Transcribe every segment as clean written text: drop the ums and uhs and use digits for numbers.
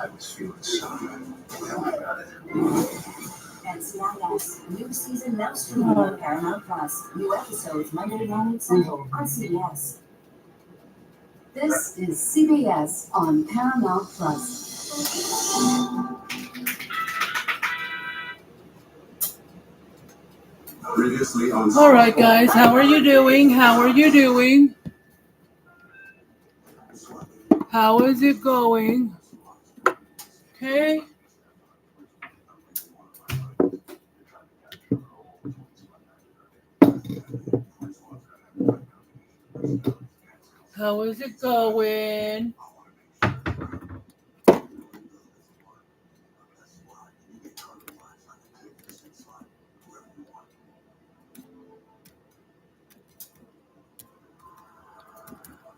I was feeling shy. Tell me about it. And CIS, new season now streaming on Paramount Plus. New episodes Monday morning Central on CBS. This is CBS on Paramount Plus. Previously on. All right, guys, how are you doing? How are you doing? How is it going? Okay. How is it going?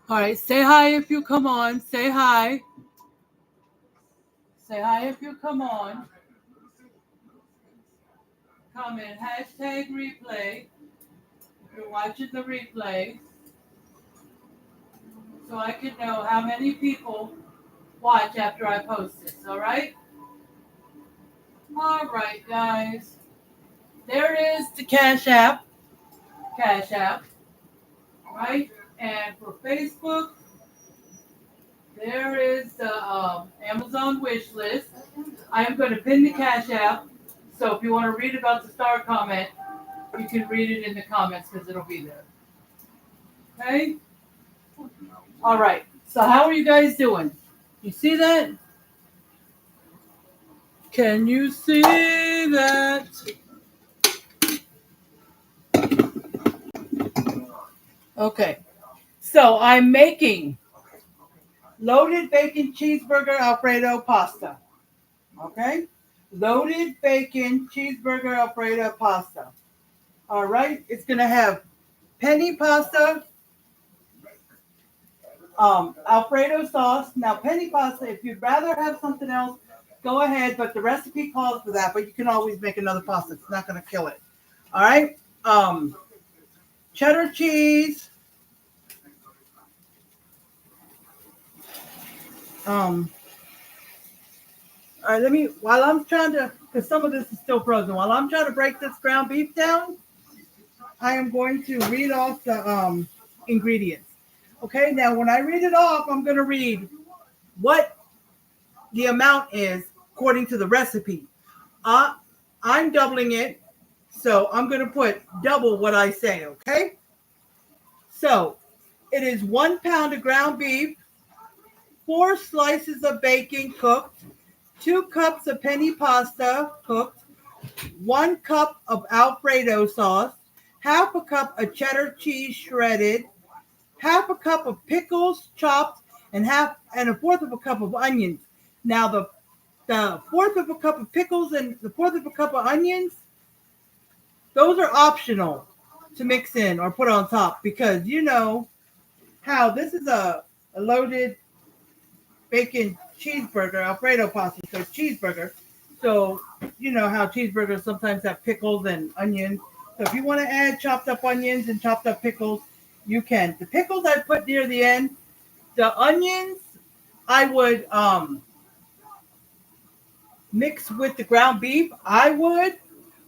All right, say hi if you come on. Say hi. Say hi if you come on. Comment hashtag replay. If you're watching the replay, so I can know how many people watch after I post this. All right. All right, guys. There is the Cash App. Cash App. Right. And for Facebook, there is the Amazon wish list. I am going to pin the Cash App. So if you want to read about the star comment, you can read it in the comments because it'll be there. Okay? All right. So how are you guys doing? You see that? Can you see that? Okay. So I'm making loaded bacon cheeseburger Alfredo pasta. Okay? Loaded bacon cheeseburger Alfredo pasta. All right? It's going to have penny pasta, Alfredo sauce. Now, penny pasta, if you'd rather have something else, go ahead, but the recipe calls for that, but you can always make another pasta. It's not going to kill it. All right? Cheddar cheese. All right, while I'm trying to, because some of this is still frozen, while I'm trying to break this ground beef down, I am going to read off the ingredients. Okay, now when I read it off, I'm going to read what the amount is according to the recipe. I'm doubling it, so I'm going to put double what I say, okay? So it is 1 pound of ground beef, 4 slices of bacon cooked, 2 cups of penny pasta cooked, 1 cup of Alfredo sauce, half a cup of cheddar cheese shredded, half a cup of pickles chopped, and a fourth of a cup of onions. Now the fourth of a cup of pickles and the fourth of a cup of onions, those are optional to mix in or put on top because you know how this is a loaded bacon cheeseburger, Alfredo pasta, so cheeseburger. So you know how cheeseburgers sometimes have pickles and onions. So if you want to add chopped up onions and chopped up pickles, you can. The pickles I put near the end. The onions I would mix with the ground beef. I would,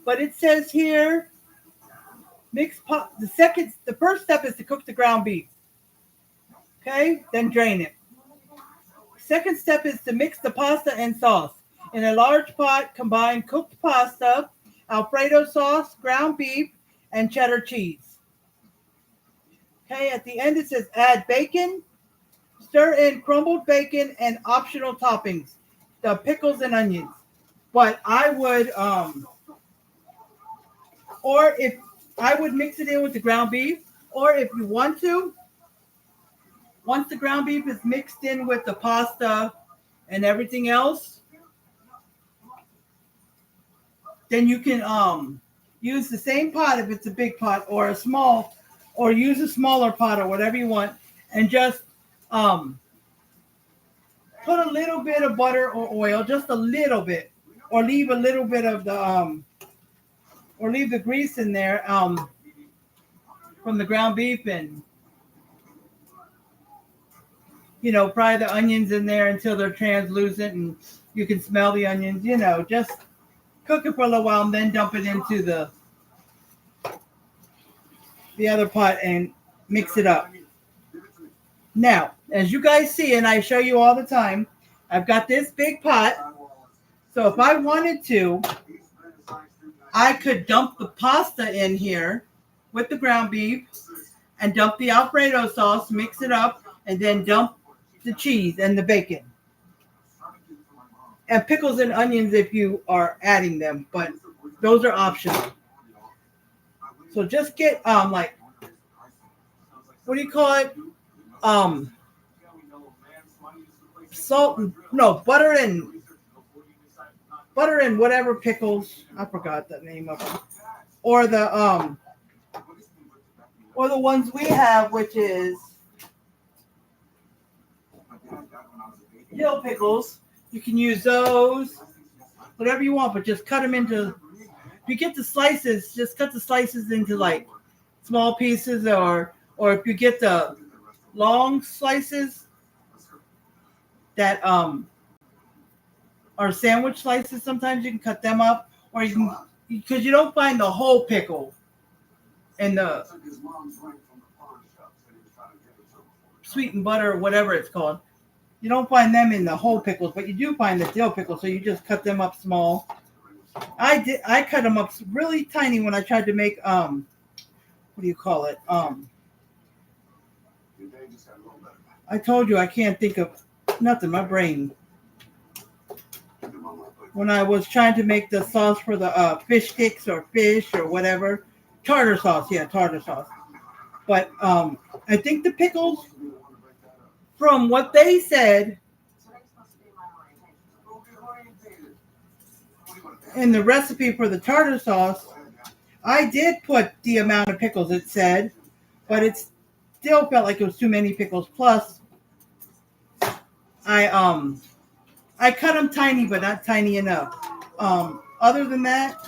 but it says here the first step is to cook the ground beef. Okay, then drain it. Second step is to mix the pasta and sauce. In a large pot, combine cooked pasta, Alfredo sauce, ground beef, and cheddar cheese. Okay, at the end it says add bacon, stir in crumbled bacon and optional toppings, the pickles and onions. But I would, or if I would mix it in with the ground beef, or if you want to, once the ground beef is mixed in with the pasta and everything else, then you can use the same pot if it's a big pot or a small, or use a smaller pot or whatever you want, and just put a little bit of butter or oil, just a little bit, or leave a little bit of the or leave the grease in there from the ground beef, and fry the onions in there until they're translucent and you can smell the onions. Just cook it for a little while and then dump it into the other pot and mix it up. Now, as you guys see, and I show you all the time, I've got this big pot. So if I wanted to, I could dump the pasta in here with the ground beef and dump the Alfredo sauce, mix it up, and then dump the cheese and the bacon. And pickles and onions if you are adding them, but those are optional. So just get like, what do you call it? Salt and butter and whatever pickles. I forgot the name of them. Or the ones we have, which is dill pickles. You can use those, whatever you want, but just cut them into. If you get the slices, just cut the slices into like small pieces, or if you get the long slices that are sandwich slices, sometimes you can cut them up, or you can, because you don't find the whole pickle in the sweet and butter or whatever it's called. You don't find them in the whole pickles, but you do find the dill pickles, so you just cut them up small. I cut them up really tiny when I tried to make what do you call it? I told you I can't think of nothing. My brain. When I was trying to make the sauce for the fish sticks or fish or whatever, tartar sauce. Yeah, tartar sauce. But I think the pickles, from what they said in the recipe for the tartar sauce, I did put the amount of pickles it said, but it still felt like it was too many pickles. Plus, I cut them tiny, but not tiny enough. Other than that,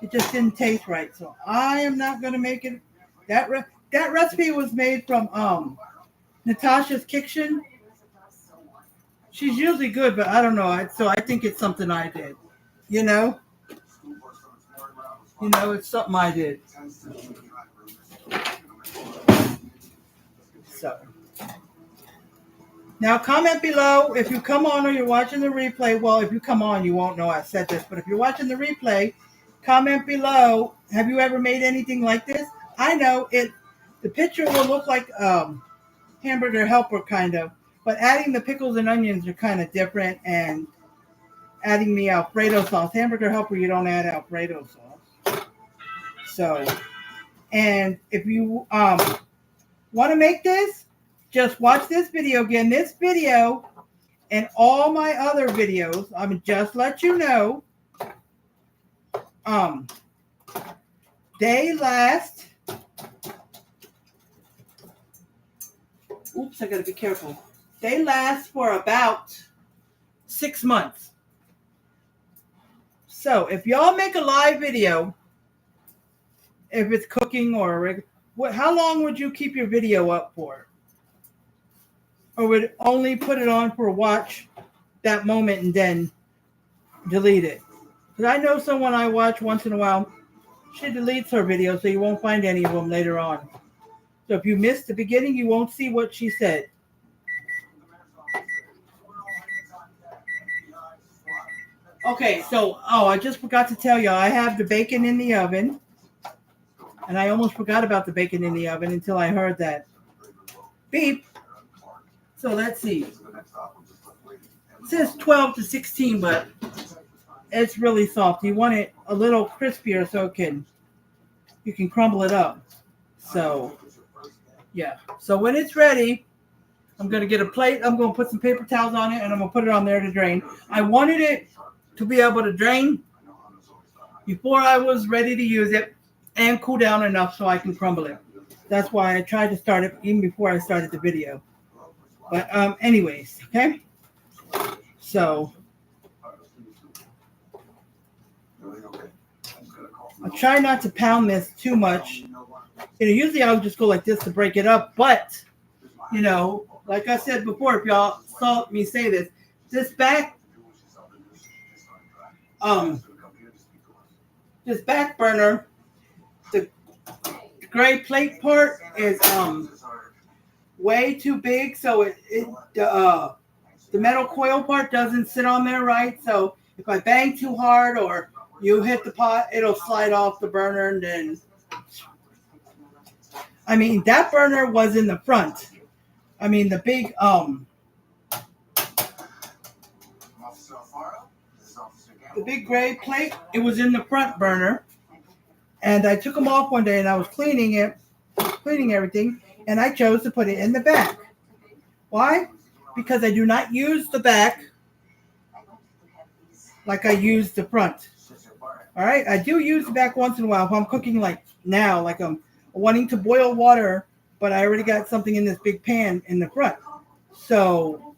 it just didn't taste right. So I am not going to make it. That recipe was made from Natasha's Kitchen. She's usually good, but I don't know. So I think it's something I did. It's something I did. So now comment below if you come on or you're watching the replay. Well, if you come on, you won't know I said this, but if you're watching the replay, comment below. Have you ever made anything like this? I know it. The picture will look like Hamburger Helper kind of, but adding the pickles and onions are kind of different, and adding the Alfredo sauce. Hamburger Helper, you don't add Alfredo sauce. So, and if you want to make this, just watch this video again. This video and all my other videos, I'm just let you know, they last. Oops, I gotta be careful. They last for about 6 months. So if y'all make a live video, if it's cooking or how long would you keep your video up for? Or would only put it on for watch that moment and then delete it? Because I know someone I watch once in a while, she deletes her video, so you won't find any of them later on. So if you missed the beginning, you won't see what she said. Okay, so, I just forgot to tell y'all, I have the bacon in the oven. And I almost forgot about the bacon in the oven until I heard that beep. So let's see. It says 12 to 16, but it's really soft. You want it a little crispier so you can crumble it up. So, yeah. So when it's ready, I'm going to get a plate. I'm going to put some paper towels on it, and I'm going to put it on there to drain. I wanted it to be able to drain before I was ready to use it and cool down enough so I can crumble it. That's why I tried to start it even before I started the video. But anyways, okay? So I'll try not to pound this too much. Usually I'll just go like this to break it up, but like I said before, if y'all saw me say this, this um this back burner, the gray plate part is way too big, so the metal coil part doesn't sit on there right. So if I bang too hard or you hit the pot, it'll slide off the burner. And then, I mean, that burner was in the front. I mean, the big the big gray plate, it was in the front burner. And I took them off one day and I was cleaning everything, and I chose to put it in the back. Why? Because I do not use the back like I use the front. All right, I do use the back once in a while if I'm cooking like now, like I'm wanting to boil water, but I already got something in this big pan in the front. So,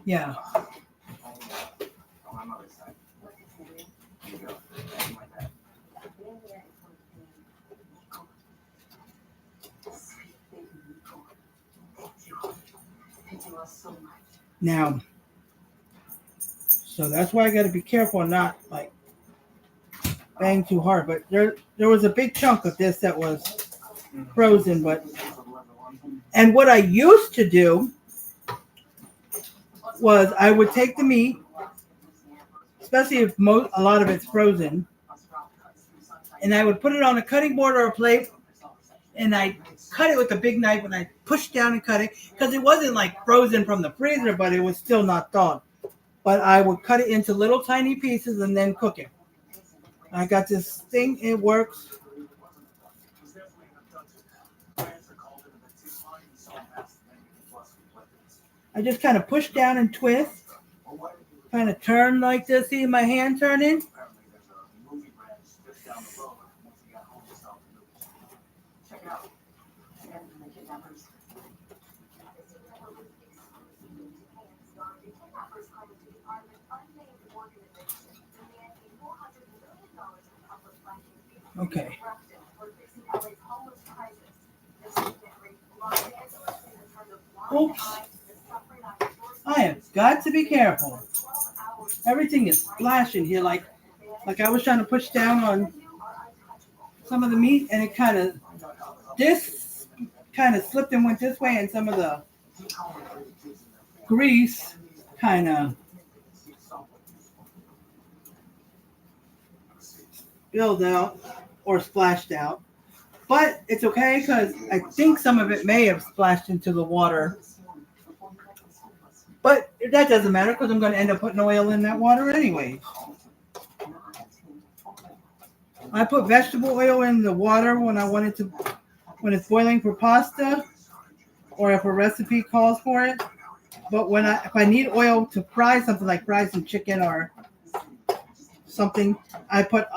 yeah. Now, so that's why I got to be careful and not like bang too hard. But there was a big chunk of this that was frozen. And what I used to do was I would take the meat, especially if a lot of it's frozen, and I would put it on a cutting board or a plate, and I cut it with a big knife, and I pushed down and cut it because it wasn't like frozen from the freezer, but it was still not thawed. But I would cut it into little tiny pieces and then cook it. I got this thing, it works. I just kind of push down and twist, kind of turn like this, see my hand turning. Okay. Oops. I have got to be careful. Everything is splashing here, like I was trying to push down on some of the meat, and it this kind of slipped and went this way, and some of the grease kind of spilled out or splashed out. But it's okay because I think some of it may have splashed into the water. But that doesn't matter because I'm going to end up putting oil in that water anyway. I put vegetable oil in the water when it's boiling for pasta, or if a recipe calls for it. But if I need oil to fry something, like fry some chicken or something, I put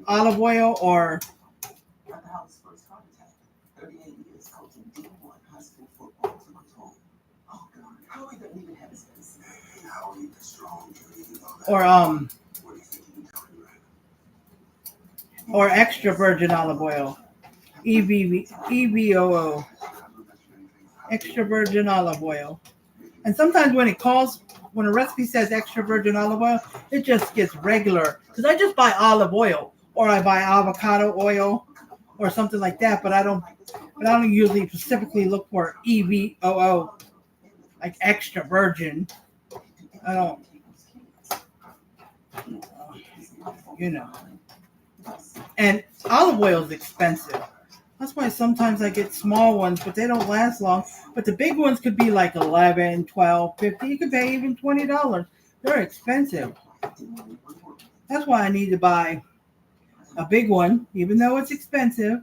olive oil or or extra virgin olive oil, EVOO, extra virgin olive oil. And sometimes when a recipe says extra virgin olive oil, it just gets regular. Because I just buy olive oil, or I buy avocado oil, or something like that. But I don't usually specifically look for EVOO, like extra virgin. I don't, And olive oil is expensive. That's why sometimes I get small ones, but they don't last long. But the big ones could be like $11, $12, $50. You could pay even $20. They're expensive. That's why I need to buy a big one, even though it's expensive.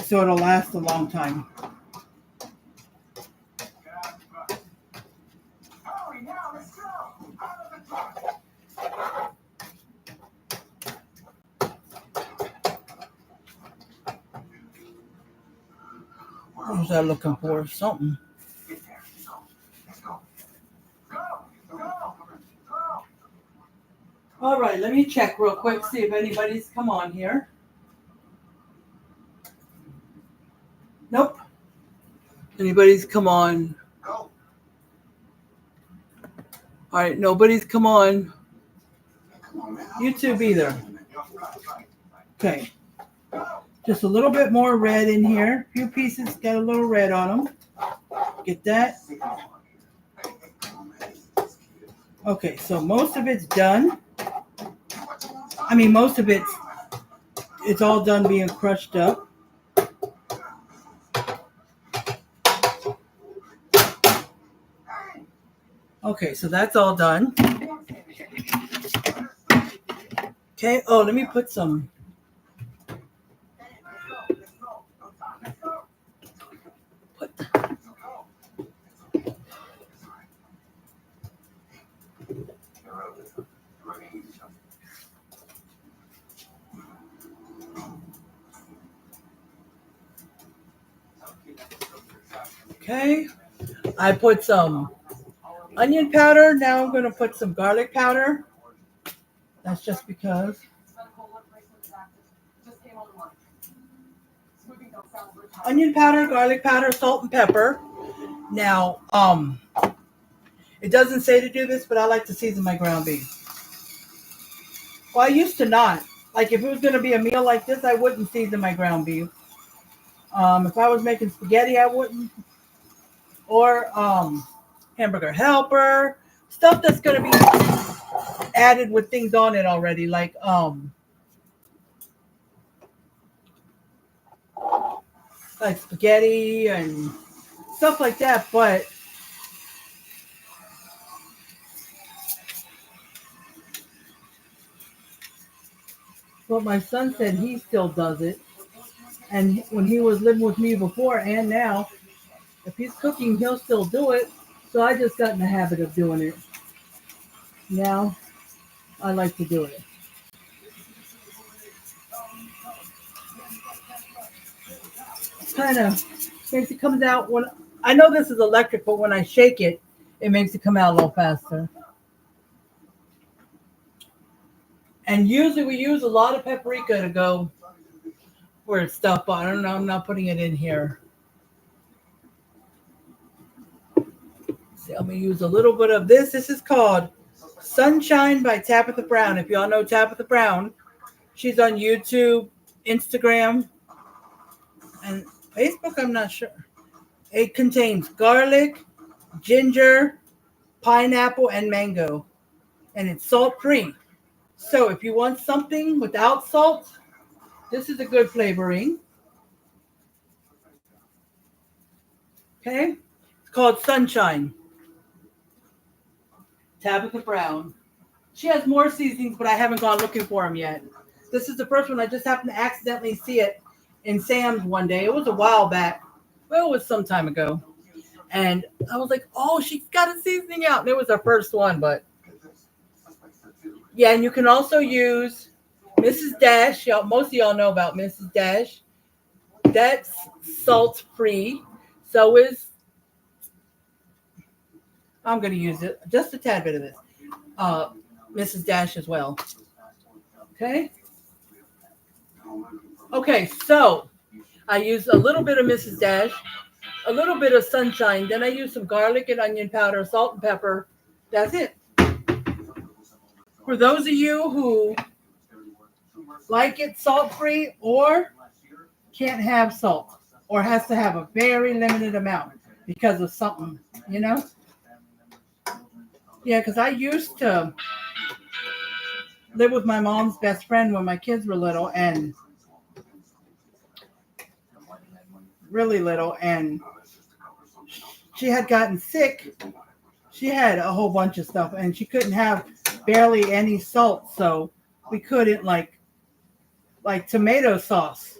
So it'll last a long time. What was I looking for? Something. All right. right, let me check real quick, see if anybody's come on here. Nope. Anybody's come on. Go. All right, nobody's come on Come on, man. YouTube either. Okay. Just a little bit more red in here. A few pieces got a little red on them. Get that? Okay, so most of it's done. I mean, most of it's all done being crushed up. Okay, so that's all done. Okay, oh, let me put some. Okay, I put some onion powder. Now I'm going to put some garlic powder. That's just because. Onion powder, garlic powder, salt and pepper. Now, it doesn't say to do this, but I like to season my ground beef. Well, I used to not. Like if it was going to be a meal like this, I wouldn't season my ground beef. If I was making spaghetti, I wouldn't. Or hamburger helper, stuff that's going to be added with things on it already, like spaghetti and stuff like that. But my son said he still does it, and when he was living with me before and now, if he's cooking, he'll still do it. So I just got in the habit of doing it. Now I like to do it. Kind of makes it comes out when I know this is electric, but when I shake it, it makes it come out a little faster. And usually we use a lot of paprika to go for its stuff, but I don't know. I'm not putting it in here. See, I'm going to use a little bit of this. This is called Sunshine by Tabitha Brown. If y'all know Tabitha Brown, she's on YouTube, Instagram, and Facebook, I'm not sure. It contains garlic, ginger, pineapple, and mango. And it's salt-free. So if you want something without salt, this is a good flavoring. Okay? It's called Sunshine. Tabitha Brown. She has more seasonings, but I haven't gone looking for them yet. This is the first one. I just happened to accidentally see it in Sam's one day. It was a while back. Well, it was some time ago. And I was like, oh, she's got a seasoning out. And it was our first one, but yeah, and you can also use Mrs. Dash. Most of y'all know about Mrs. Dash. That's salt-free. So is, I'm going to use it, just a tad bit of this. Mrs. Dash as well. Okay. Okay, so I use a little bit of Mrs. Dash, a little bit of Sunshine. Then I use some garlic and onion powder, salt and pepper. That's it. For those of you who like it salt-free or can't have salt or has to have a very limited amount because of something, you know? Yeah, because I used to live with my mom's best friend when my kids were little and really little, and she had gotten sick. She had a whole bunch of stuff and she couldn't have barely any salt, so we couldn't like tomato sauce.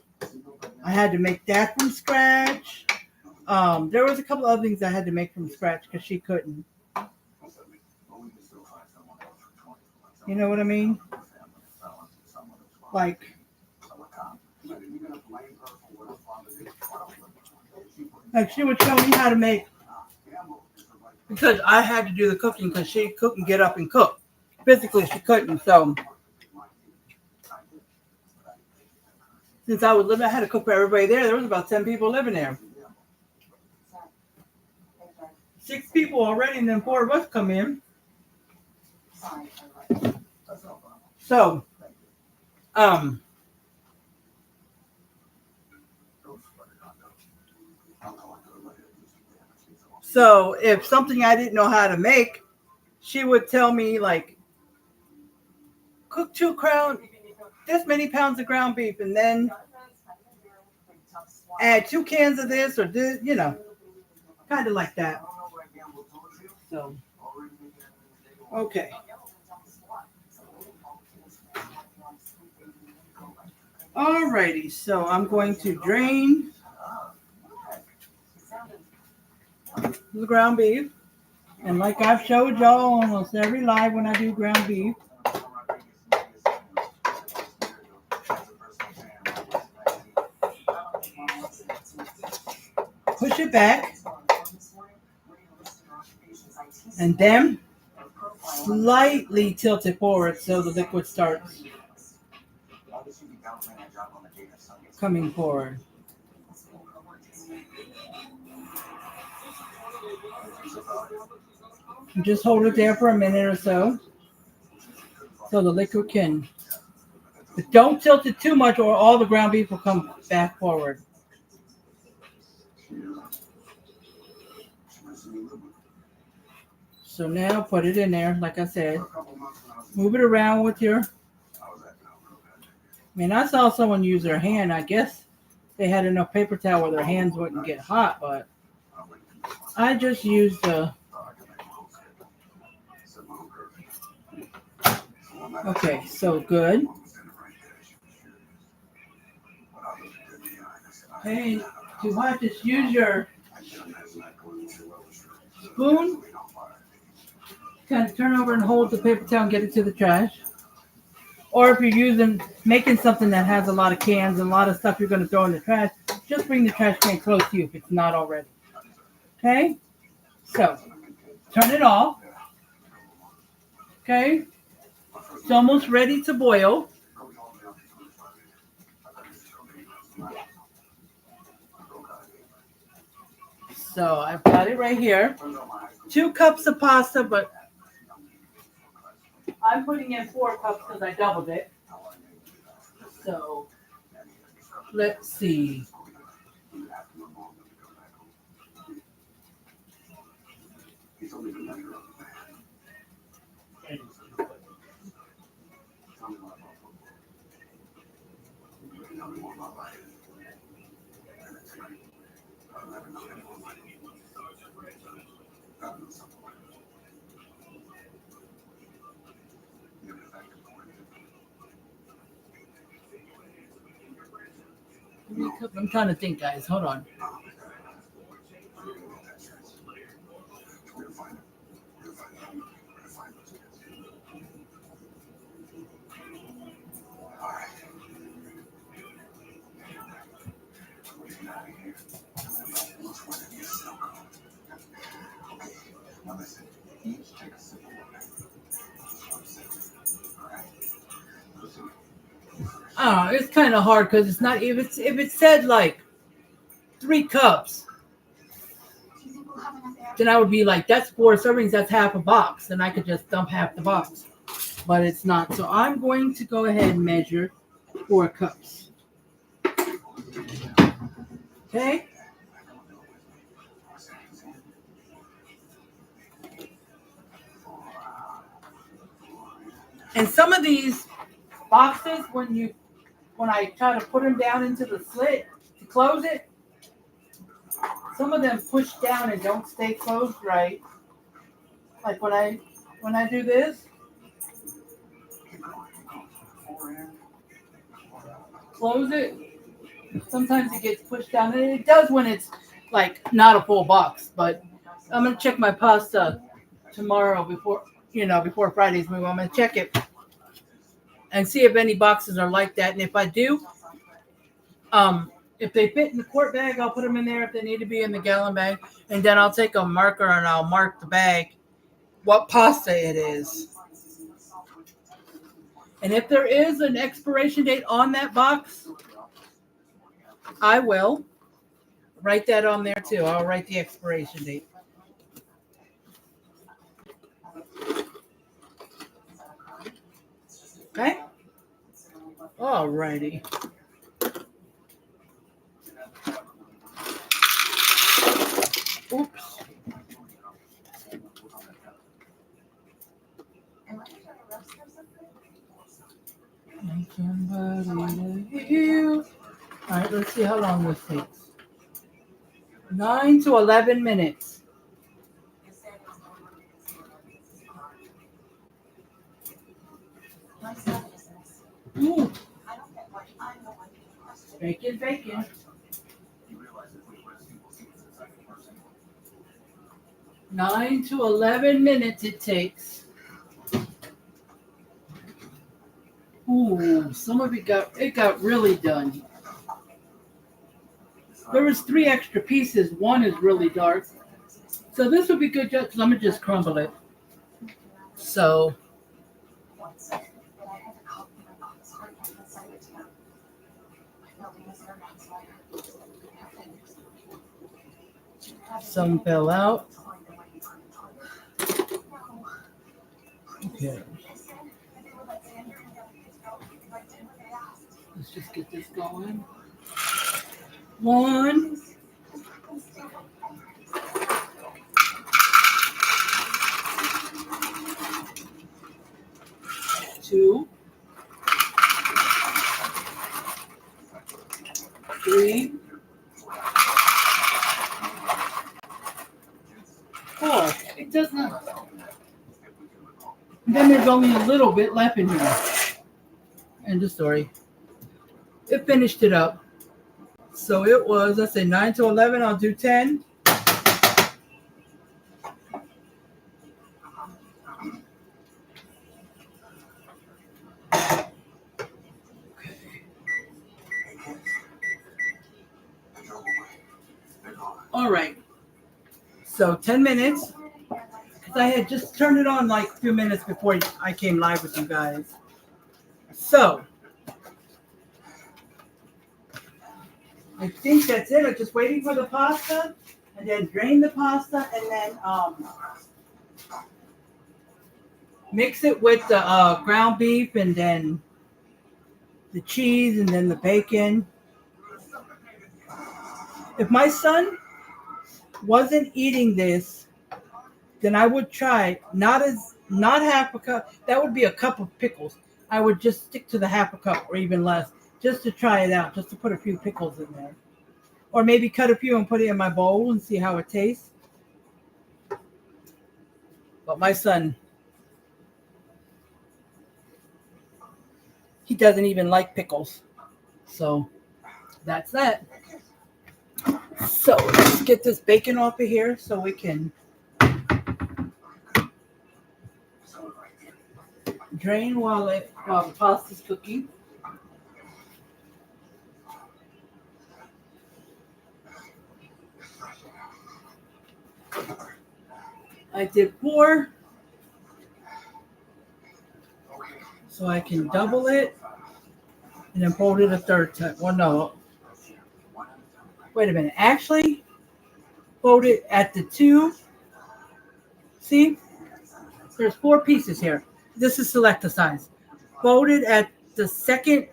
I had to make that from scratch. There was a couple other things I had to make from scratch because she couldn't. You know what I mean? Like she would show me how to make, because I had to do the cooking because she couldn't get up and cook. Physically, she couldn't. So Since I was living, I had to cook for everybody there. There was about 10 people living there. 6 people already, and then 4 of us come in. So, so if something I didn't know how to make, she would tell me like, cook this many pounds of ground beef, and then add 2 cans of this or this, kind of like that. So, okay. Alrighty, so I'm going to drain the ground beef. And like I've showed y'all almost every live when I do ground beef, push it back, and then slightly tilt it forward so the liquid starts coming forward. Just hold it there for a minute or so the liquid can. But don't tilt it too much or all the ground beef will come back forward. So now put it in there, like I said. Move it around with your. I saw someone use their hand. I guess they had enough paper towel where their hands wouldn't get hot, but I just used the. Okay, so good. Hey, you want to just use your spoon, kind of turn over and hold the paper towel and get it to the trash. Or if you're making something that has a lot of cans and a lot of stuff you're going to throw in the trash, just bring the trash can close to you if it's not already. Okay? So, turn it off. Okay? It's almost ready to boil. So I've got it right here. 2 cups of pasta, but I'm putting in 4 cups because I doubled it. So let's see. I'm trying to think, guys. Hold on. It's kind of hard because it's not. If it said like 3 cups, then I would be like, that's 4 servings. That's half a box, and I could just dump half the box. But it's not. So I'm going to go ahead and measure 4 cups. Okay. And some of these boxes, when I try to put them down into the slit to close it, some of them push down and don't stay closed right. Like when I do this, close it. Sometimes it gets pushed down, and it does when it's like not a full box. But I'm gonna check my pasta tomorrow before Friday's move. I'm gonna check it and see if any boxes are like that, and if I do, if they fit in the quart bag, I'll put them in there. If they need to be in the gallon bag, and then I'll take a marker and I'll mark the bag what pasta it is. And if there is an expiration date on that box, I will write that on there too. I'll write the expiration date. Okay. Alrighty. Oops. Somebody to heal. All right, let's see how long this takes. 9 to 11 minutes. Ooh. Bacon, bacon. 9 to 11 minutes it takes. Ooh, some of it got really done. There was 3 extra pieces. One is really dark. So this would be good because I'm going to just crumble it. So some fell out. Okay. Let's just get this going. 1. 2. 3. 4. It does not. Then there's only a little bit left in here. End of story. It finished it up. So it was, let's say 9 to 11. I'll do 10. All right. So 10 minutes. Because I had just turned it on like a few minutes before I came live with you guys. So I think that's it. I'm just waiting for the pasta and then drain the pasta and then mix it with the ground beef and then the cheese and then the bacon. If my son wasn't eating this, then I would try not half a cup. That would be a cup of pickles. I would just stick to the half a cup or even less just to try it out, just to put a few pickles in there. Or maybe cut a few and put it in my bowl and see how it tastes. But my son, he doesn't even like pickles. So that's that. So let's get this bacon off of here so we can drain while the pasta's cooking. I did 4, so I can double it and then fold it a third time. Well, no. Wait a minute. Actually, fold it at the 2. See? There's 4 pieces here. This is select the size. Fold it at the second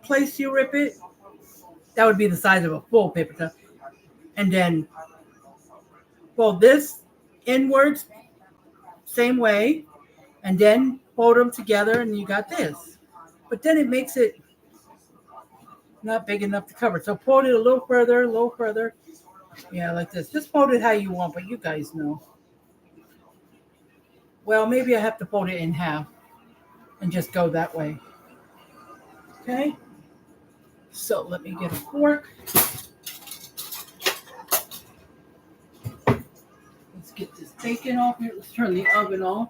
place you rip it. That would be the size of a full paper towel. And then fold this inwards, same way, and then fold them together, and you got this. But then it makes it not big enough to cover. So fold it a little further. Yeah, like this. Just fold it how you want, but you guys know. Well, maybe I have to fold it in half and just go that way. Okay? So let me get a fork. Let's get this bacon off here. Let's turn the oven off.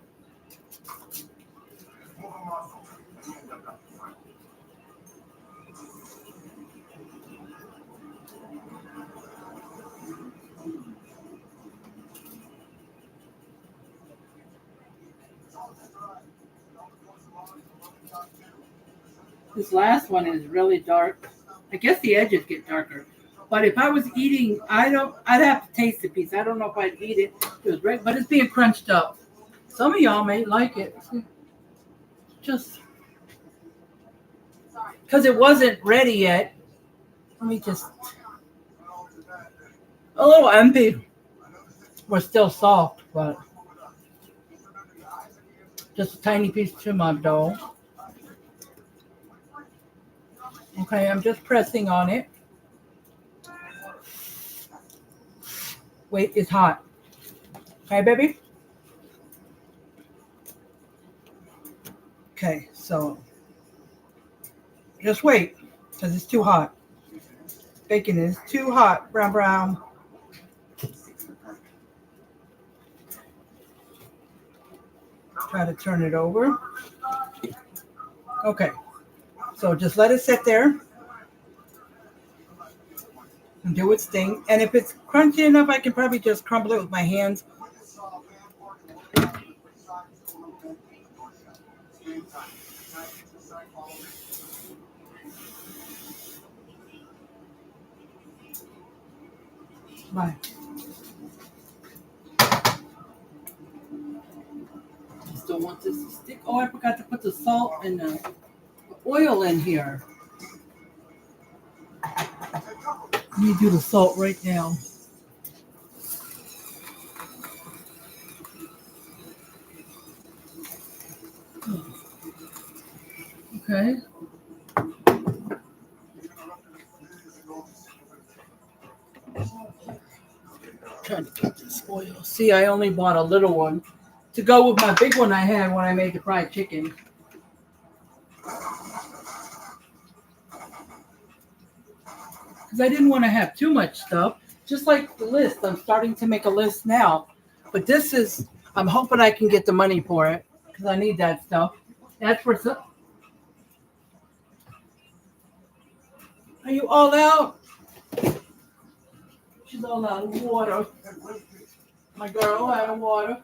This last one is really dark. I guess the edges get darker. But if I was eating, I'd have to taste the piece. I don't know if I'd eat it. It was right, but it's being crunched up. Some of y'all may like it. Just because it wasn't ready yet. Let me just, a little empty. We're still soft, but just a tiny piece to my dough. Okay, I'm just pressing on it. Wait, it's hot. Okay, baby? Okay, so just wait, because it's too hot. Bacon is too hot, brown. Try to turn it over. Okay, so just let it sit there and do its thing. And if it's crunchy enough, I can probably just crumble it with my hands. Bye. Just don't want this to stick. Oh, I forgot to put the salt and the oil in here. Let me do the salt right now. Okay. Trying to get this oil. See, I only bought a little one to go with my big one I had when I made the fried chicken. Because I didn't want to have too much stuff. Just like the list. I'm starting to make a list now. But this is, I'm hoping I can get the money for it. Because I need that stuff. That's for some. Are you all out? She's all out of water. My girl out of water.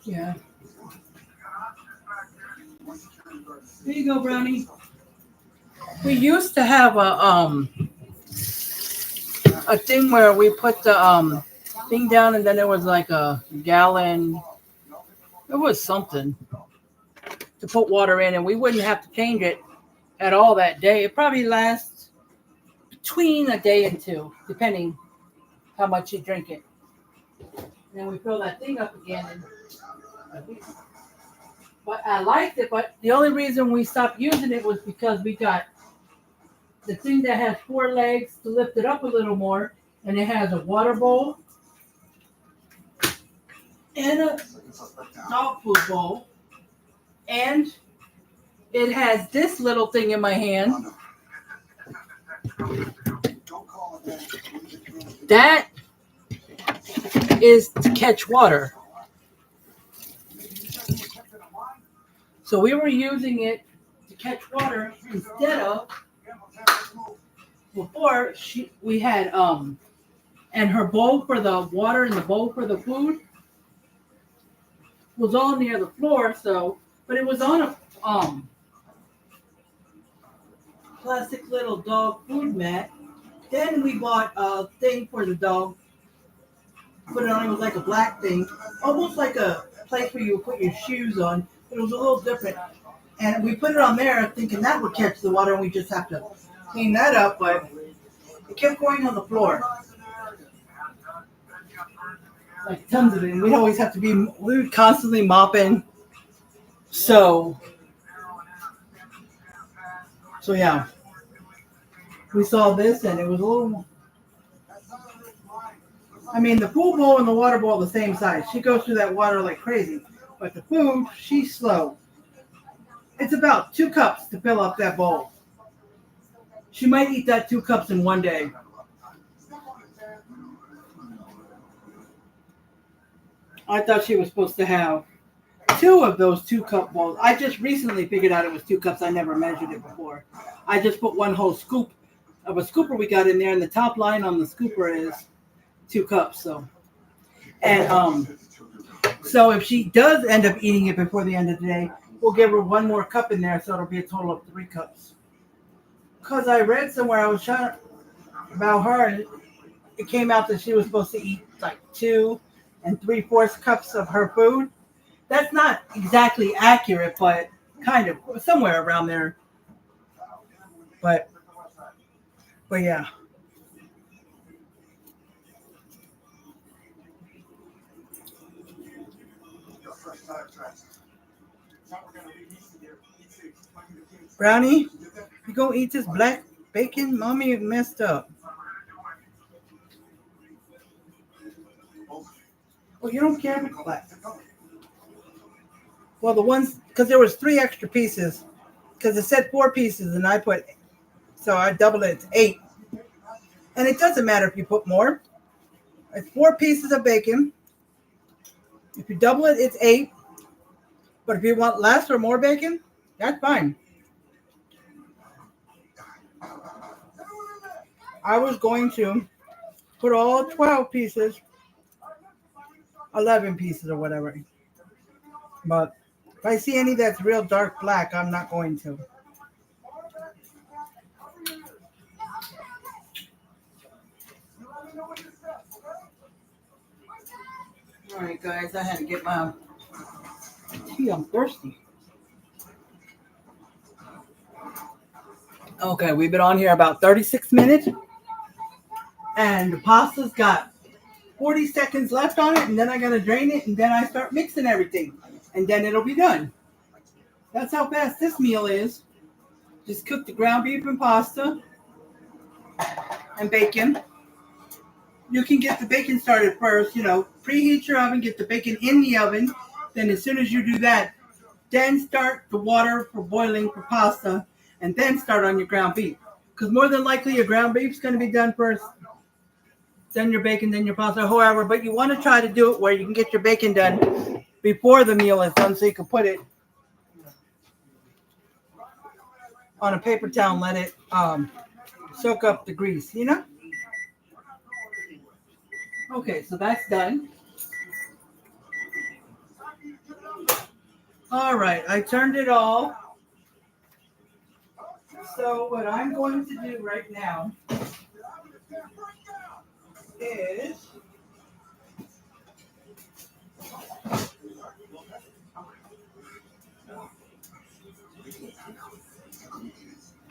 Yeah. There you go, Brownie. We used to have a thing where we put the thing down and then there was like a gallon. It was something to put water in and we wouldn't have to change it at all that day. It probably lasts between a day and two, depending how much you drink it. And then we fill that thing up again. But I liked it, but the only reason we stopped using it was because we got the thing that has 4 legs to lift it up a little more, and it has a water bowl and a dog food bowl, and it has this little thing in my hand. That is to catch water. So we were using it to catch water instead of before we had and her bowl for the water and the bowl for the food was all near the floor, so but it was on a plastic little dog food mat. Then we bought a thing for the dog. Put it on, it was like a black thing, almost like a place where you would put your shoes on. It was a little different. And we put it on there thinking that would catch the water and we just have to clean that up, but it kept going on the floor. Like tons of it. And we'd always have to we would constantly mopping. So yeah. We saw this and it was a little, I mean, the pool bowl and the water bowl are the same size. She goes through that water like crazy. But the food, she's slow. It's about 2 cups to fill up that bowl. She might eat that 2 cups in one day. I thought she was supposed to have 2 of those 2-cup bowls. I just recently figured out it was 2 cups. I never measured it before. I just put 1 whole scoop of a scooper we got in there, and the top line on the scooper is 2 cups. And so if she does end up eating it before the end of the day, we'll give her 1 more cup in there, so it'll be a total of 3 cups. because I read somewhere I was trying about her, and it came out that she was supposed to eat like 2 3/4 cups of her food. That's not exactly accurate, but kind of somewhere around there. But yeah. Brownie, you gonna eat this black bacon? Mommy messed up. Oh, you don't care if it's black. Well, the ones, because there was 3 extra pieces, because it said 4 pieces, and I put, so I doubled it to 8. And it doesn't matter if you put more. It's 4 pieces of bacon. If you double it, it's 8. But if you want less or more bacon, that's fine. I was going to put all 12 pieces, 11 pieces or whatever. But if I see any that's real dark black, I'm not going to. All right, guys, I had to get my tea. I'm thirsty. Okay, we've been on here about 36 minutes. And the pasta's got 40 seconds left on it, and then I got to drain it, and then I start mixing everything. And then it'll be done. That's how fast this meal is. Just cook the ground beef and pasta and bacon. You can get the bacon started first, preheat your oven, get the bacon in the oven. Then as soon as you do that, then start the water for boiling for pasta, and then start on your ground beef. Because more than likely your ground beef's going to be done first, then your bacon, then your pasta, however. But you want to try to do it where you can get your bacon done before the meal is done, so you can put it on a paper towel and let it soak up the grease, Okay, so that's done. All right, I turned it off. So what I'm going to do right now is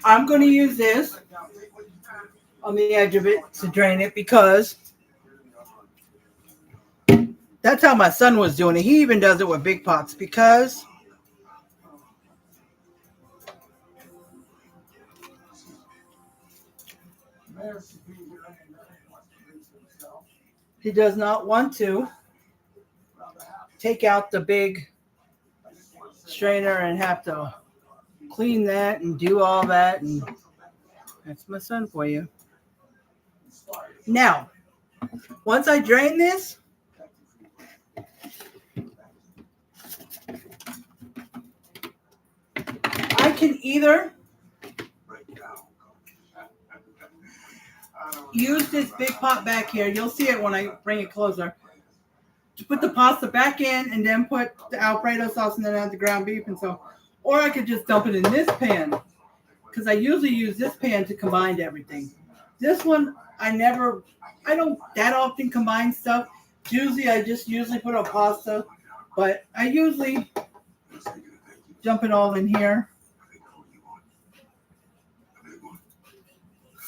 I'm going to use this on the edge of it to drain it, because that's how my son was doing it. He even does it with big pots, because he does not want to take out the big strainer and have to clean that and do all that. And that's my son for you. Now, once I drain this, I can either use this big pot back here. You'll see it when I bring it closer. To put the pasta back in and then put the Alfredo sauce and then add the ground beef and so. Or I could just dump it in this pan, because I usually use this pan to combine everything. This one, I don't that often combine stuff. Usually I just put on pasta, but I usually dump it all in here.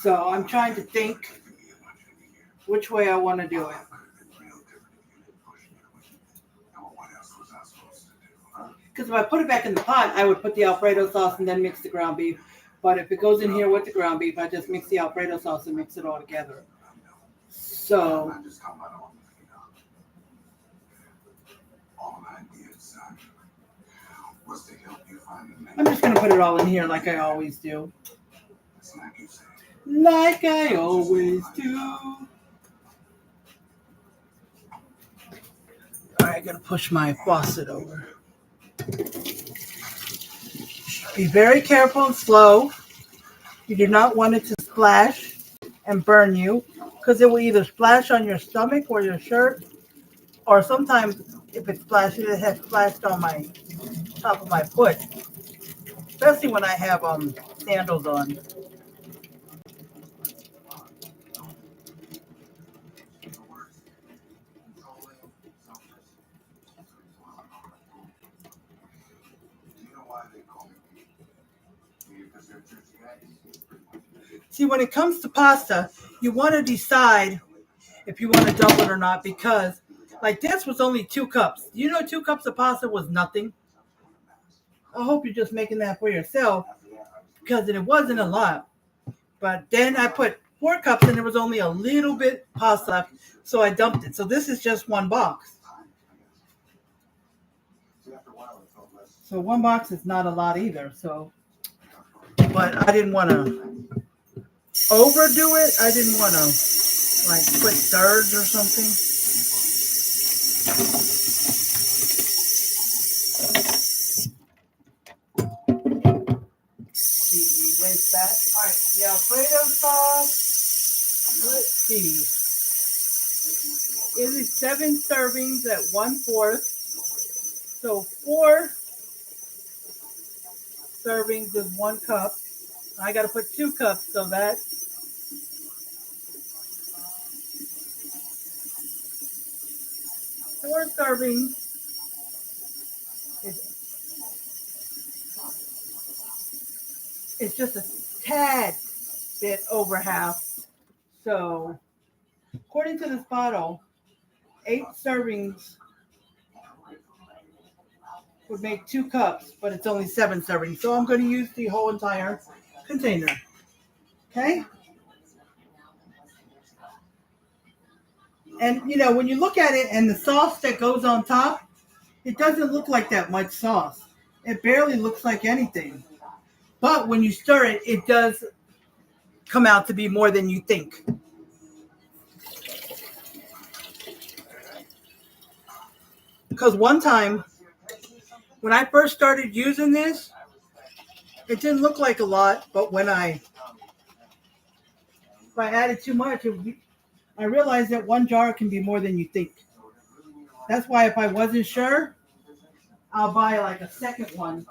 So I'm trying to think which way I want to do it. Because if I put it back in the pot, I would put the Alfredo sauce and then mix the ground beef. But if it goes in here with the ground beef, I just mix the Alfredo sauce and mix it all together. So I'm just going to put it all in here like I always do. Like I always do. All right, I got to push my faucet over. Be very careful and slow. You do not want it to splash and burn you, because it will either splash on your stomach or your shirt, or sometimes if it splashes, it has splashed on my top of my foot, especially when I have sandals on. See, when it comes to pasta, you want to decide if you want to double it or not, because like this was only 2 cups. You know, 2 cups of pasta was nothing. I hope you're just making that for yourself, because it wasn't a lot. But then I put 4 cups and there was only a little bit pasta left, so I dumped it. So this is just 1 box. So 1 box is not a lot either. So, but I didn't want to overdo it. I didn't want to like put thirds or something. See, we rinse that. All right, the Alfredo sauce. Let's see. It is 7 servings at 1/4. So 4 servings is 1 cup. I got to put 2 cups, so that 4 servings is it's just a tad bit over half. So according to this bottle, 8 servings would make 2 cups, but it's only 7 servings. So I'm going to use the whole entire container. Okay? And, you know, when you look at it and the sauce that goes on top, it doesn't look like that much sauce. It barely looks like anything. But when you stir it, it does come out to be more than you think. Because one time, when I first started using this, it didn't look like a lot, but when if I added too much, I realized that 1 jar can be more than you think. That's why if I wasn't sure, I'll buy like a second one,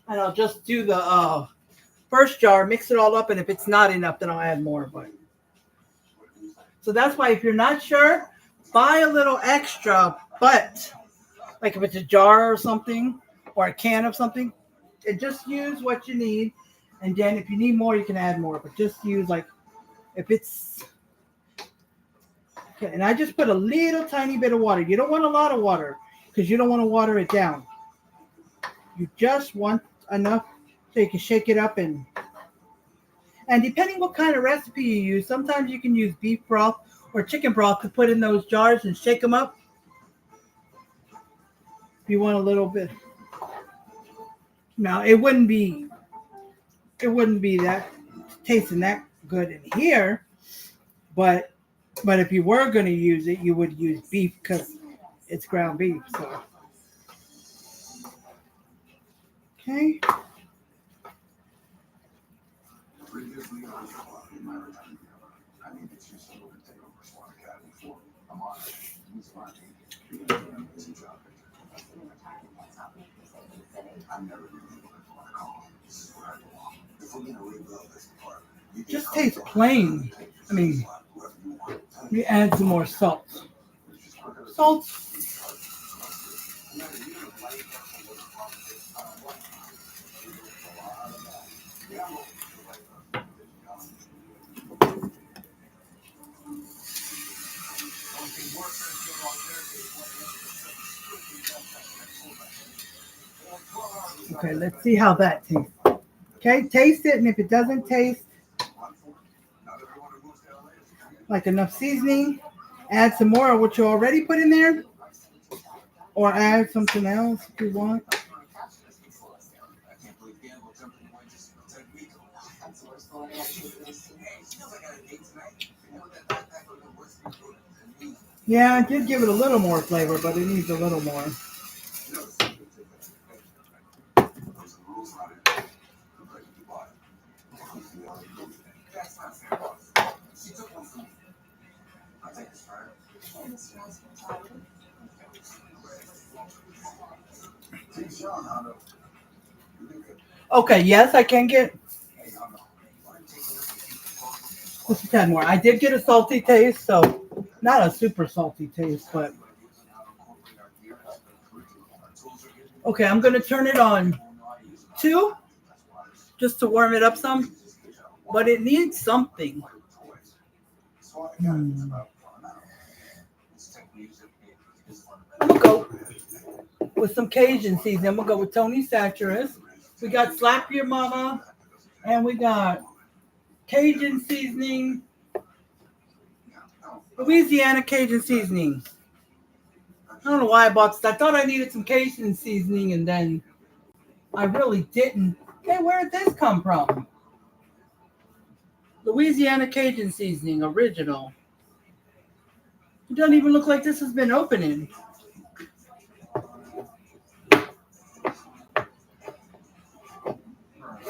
and I'll just do the first jar, mix it all up, and if it's not enough, then I'll add more. But so that's why if you're not sure, buy a little extra. But like if it's a jar or something, or a can of something, just use what you need, and then if you need more, you can add more. But just use like if it's okay. And I just put a little tiny bit of water. You don't want a lot of water because you don't want to water it down. You just want enough so you can shake it up, and depending what kind of recipe you use, sometimes you can use beef broth or chicken broth to put in those jars and shake them up. If you want a little bit. Now it wouldn't be that tasting that good in here, but if you were going to use it, you would use beef because it's ground beef. So okay. Just tastes plain. I mean, we add some more salt. Salt. Okay, let's see how that tastes. Okay, taste it, and if it doesn't taste like enough seasoning, add some more of what you already put in there, or add something else if you want. Yeah, I did give it a little more flavor, but it needs a little more. Okay, yes, I can get just a tad more. I did get a salty taste, so not a super salty taste, but okay, I'm going to turn it on 2 just to warm it up some, but it needs something. I'm gonna go with some Cajun seasoning. I'm gonna go with Tony Satcheris. We got Slap Your Mama, and we got Cajun seasoning, Louisiana Cajun seasoning. I don't know why I bought this. I thought I needed some Cajun seasoning, and then I really didn't. Hey, where did this come from? Louisiana Cajun seasoning, original. It doesn't even look like this has been opening.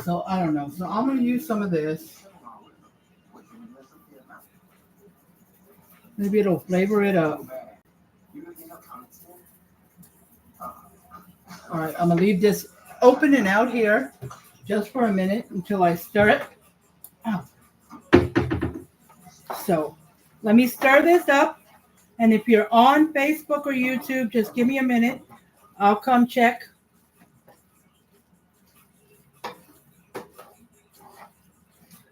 So I don't know. So I'm going to use some of this. Maybe it'll flavor it up. All right, I'm going to leave this opening out here just for a minute until I stir it. Oh. So let me stir this up. And if you're on Facebook or YouTube, just give me a minute. I'll come check.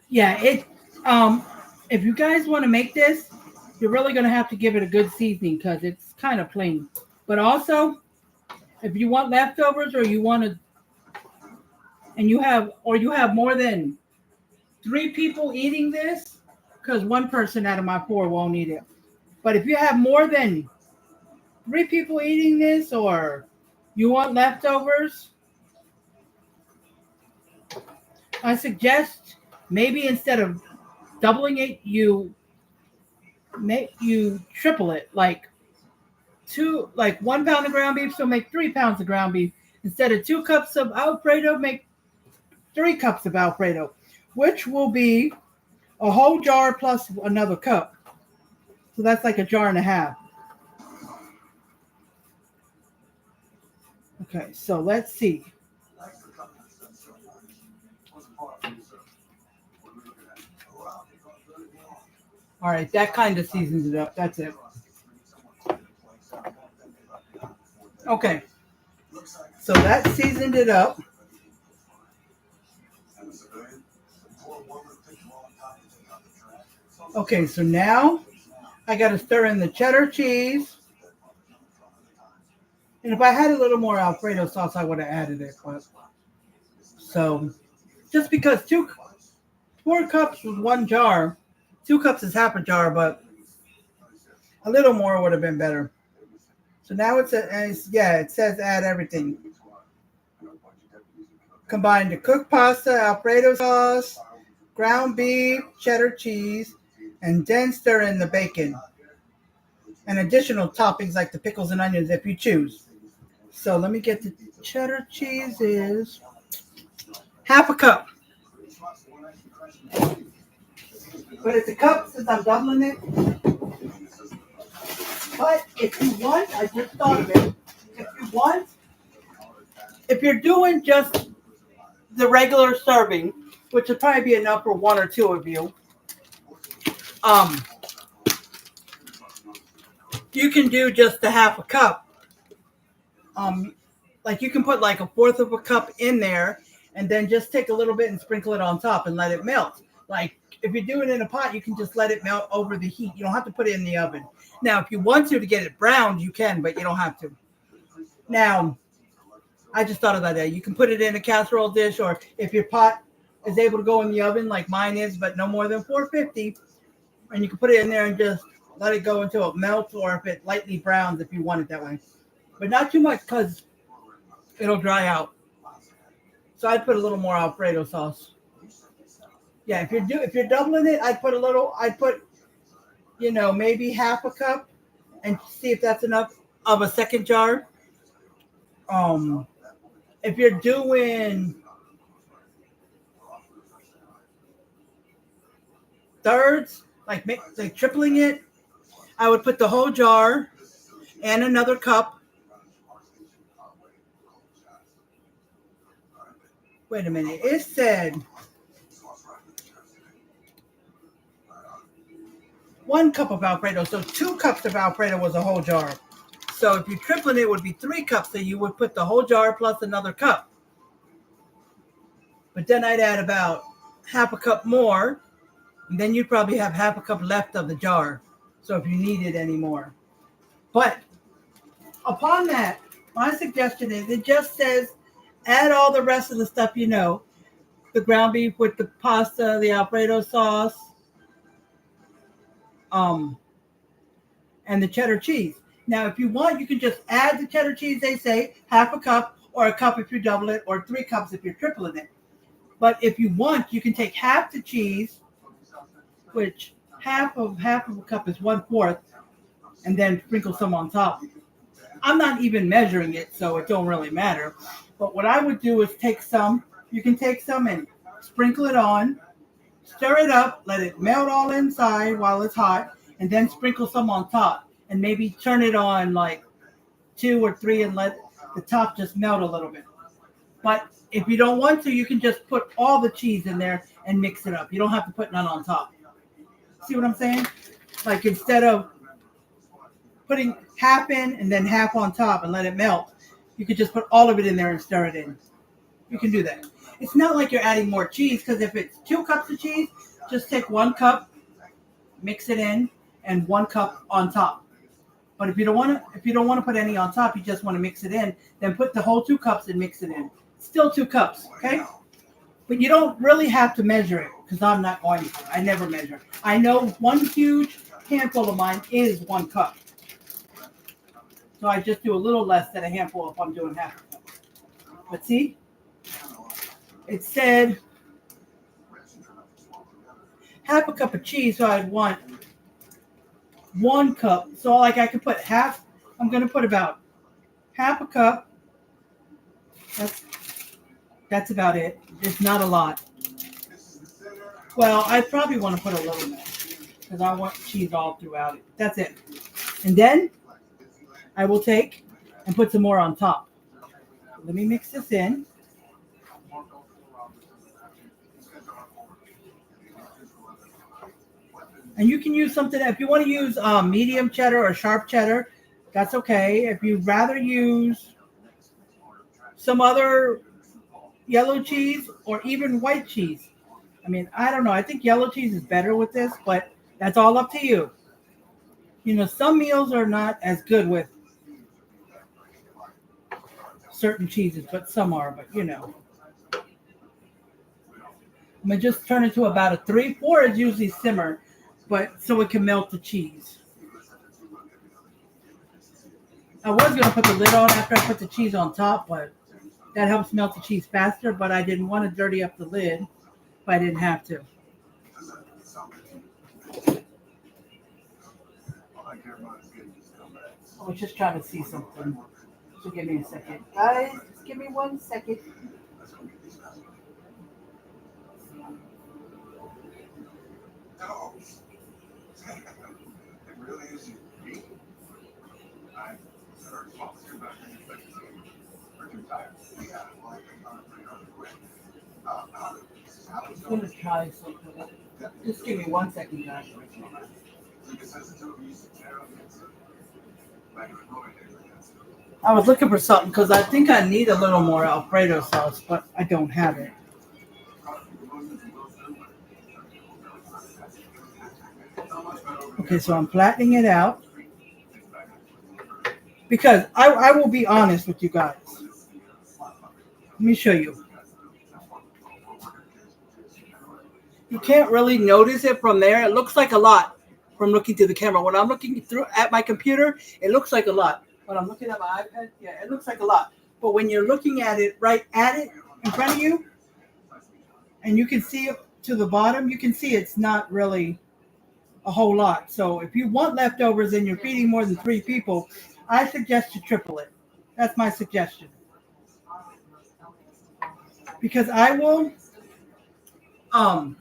Yeah, if you guys want to make this, you're really going to have to give it a good seasoning because it's kind of plain. But also, if you want leftovers or you want to, and you have more than 3 people eating this, because 1 person out of my 4 won't eat it. But if you have more than 3 people eating this, or you want leftovers, I suggest maybe instead of doubling it, you triple it. Like 1 pound of ground beef, so make 3 pounds of ground beef. Instead of 2 cups of Alfredo, make 3 cups of Alfredo, which will be a whole jar plus another cup. So that's like a jar and a half. Okay, so let's see. All right, that kind of seasons it up. That's it. Okay, so that seasoned it up. Okay, so now I got to stir in the cheddar cheese. And if I had a little more Alfredo sauce, I would have added it. But so just because 4 cups was 1 jar, 2 cups is half a jar, but a little more would have been better. So now it says add everything. Combine the cooked pasta, Alfredo sauce, ground beef, cheddar cheese, and then stir in the bacon. And additional toppings like the pickles and onions if you choose. So let me get the cheddar cheese is half a cup. But it's a cup since I'm doubling it. But if you want, I just thought of it. If you're doing just the regular serving, which would probably be enough for 1 or 2 of you, you can do just a half a cup. Like you can put like 1/4 of a cup in there and then just take a little bit and sprinkle it on top and let it melt. Like if you do it in a pot, you can just let it melt over the heat. You don't have to put it in the oven. Now, if you want to get it browned, you can, but you don't have to. Now, I just thought of that. You can put it in a casserole dish, or if your pot is able to go in the oven like mine is, but no more than 450, and you can put it in there and just let it go until it melts, or if it lightly browns if you want it that way. But not too much because it'll dry out. So I'd put a little more Alfredo sauce. Yeah, if you're doubling it, I'd put maybe half a cup and see if that's enough of a second jar. If you're doing thirds, like tripling it, I would put the whole jar and another cup. Wait a minute. It said 1 cup of Alfredo. So 2 cups of Alfredo was a whole jar. So if you tripling it, would be 3 cups. So you would put the whole jar plus another cup. but then I'd add about half a cup more, and then you'd probably have half a cup left of the jar. So if you needed any more. But upon that, my suggestion is it just says add all the rest of the stuff you know. The ground beef with the pasta, the Alfredo sauce, um, and the cheddar cheese. Now, if you want, you can just add the cheddar cheese, they say, half a cup, or a cup if you double it, or 3 cups if you're tripling it. But if you want, you can take half the cheese, which half of a cup is 1/4, and then sprinkle some on top. I'm not even measuring it, so it don't really matter. But what I would do is take some. You can take some and sprinkle it on, stir it up, let it melt all inside while it's hot, and then sprinkle some on top. And maybe turn it on like 2 or 3 and let the top just melt a little bit. But if you don't want to, you can just put all the cheese in there and mix it up. You don't have to put none on top. See what I'm saying? Like instead of putting half in and then half on top and let it melt, you could just put all of it in there and stir it in. You can do that. It's not like you're adding more cheese, because if it's 2 cups of cheese, just take 1 cup, mix it in, and 1 cup on top. But if you don't want to put any on top, you just want to mix it in, then put the whole 2 cups and mix it in. Still 2 cups, okay? But you don't really have to measure it, because I'm not going to. I never measure. I know 1 huge handful of mine is 1 cup. So I just do a little less than a handful if I'm doing half a cup. But see, it said half a cup of cheese, so I'd want 1 cup. So like I could put half, I'm going to put about half a cup. That's about it. It's not a lot. Well, I probably want to put a little more because I want cheese all throughout it. That's it. And then I will take and put some more on top. Let me mix this in. And you can use something, if you want to use medium cheddar or sharp cheddar, that's okay. If you'd rather use some other yellow cheese or even white cheese. I mean, I don't know. I think yellow cheese is better with this, but that's all up to you. You know, some meals are not as good with certain cheeses, but some are, but you know. I'm going to just turn it to about a 3/4 is usually simmer, but so it can melt the cheese. I was going to put the lid on after I put the cheese on top, but that helps melt the cheese faster, but I didn't want to dirty up the lid if I didn't have to. I was just trying to see something. So give me a second. Guys, just give me 1 second. No. It really is unique. I'm too tired. Yeah, I'm going to try something. Just give me 1 second, guys. I was looking for something because I think I need a little more Alfredo sauce, but I don't have it. Okay, so I'm flattening it out because I will be honest with you guys. Let me show you. You can't really notice it from there. It looks like a lot from looking through the camera. When I'm looking through at my computer, it looks like a lot. When I'm looking at my iPad, yeah, it looks like a lot. But when you're looking at it right at it in front of you, and you can see it to the bottom, you can see it's not really a whole lot. So if you want leftovers and you're feeding more than 3 people, I suggest you triple it. That's my suggestion. Because I will, I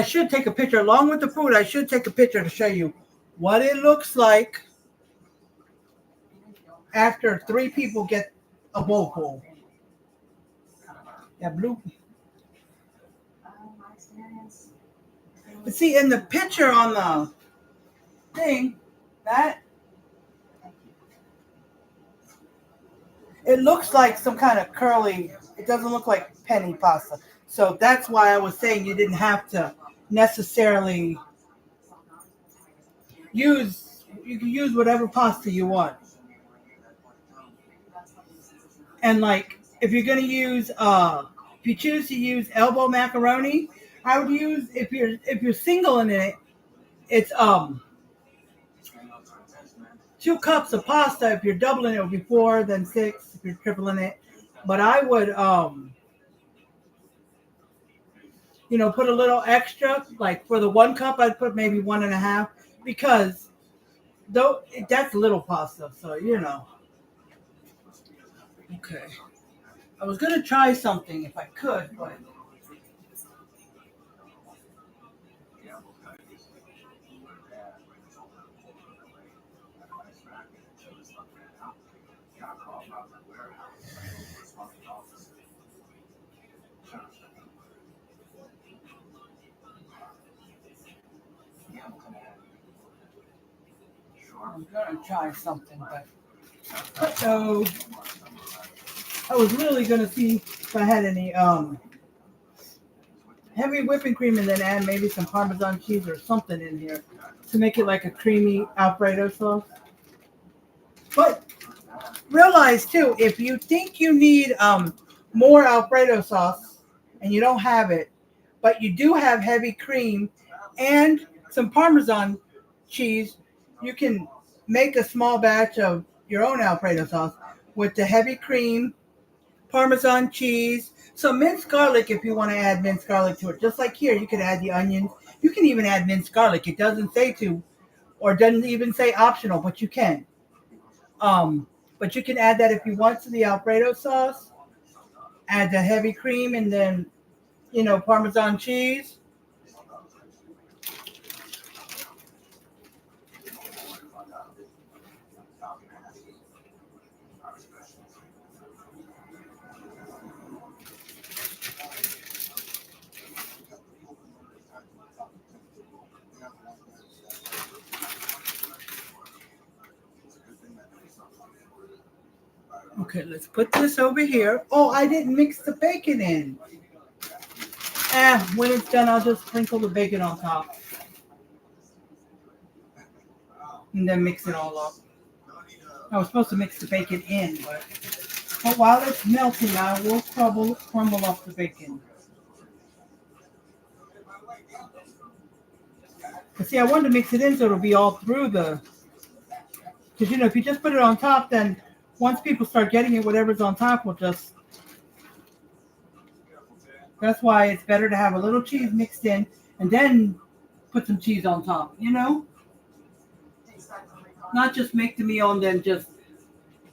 should take a picture along with the food. I should take a picture to show you what it looks like after 3 people get a bowl full. Yeah, blue. But see, in the picture on the thing, that it looks like some kind of curly It doesn't look like penny pasta. So that's why I was saying you didn't have to necessarily you can use whatever pasta you want. And like if you're gonna use if you choose to use elbow macaroni, I would use if you're single in it, it's 2 cups of pasta. If you're doubling it, would be 4, then 6 if you're tripling it. But I would put a little extra. Like for the 1 cup, I'd put maybe 1.5 because though that's little pasta. So Okay. I was gonna try something if I could, but I'm gonna try something. But so I was really gonna see if I had any heavy whipping cream and then add maybe some Parmesan cheese or something in here to make it like a creamy Alfredo sauce. But realize too, if you think you need more Alfredo sauce and you don't have it, but you do have heavy cream and some Parmesan cheese, you can make a small batch of your own Alfredo sauce with the heavy cream, Parmesan cheese, some minced garlic if you want to add minced garlic to it. Just like here, you could add the onions. You can even add minced garlic. It doesn't say to, or doesn't even say optional, but you can. But you can add that if you want to the Alfredo sauce. Add the heavy cream and then, Parmesan cheese. Okay, let's put this over here. Oh, I didn't mix the bacon in. When it's done, I'll just sprinkle the bacon on top. And then mix it all up. I was supposed to mix the bacon in, but while it's melting, I will crumble up the bacon. But see, I wanted to mix it in so it'll be all through because if you just put it on top, then once people start getting it, whatever's on top will just. That's why it's better to have a little cheese mixed in and then put some cheese on top, Not just make the meal and then just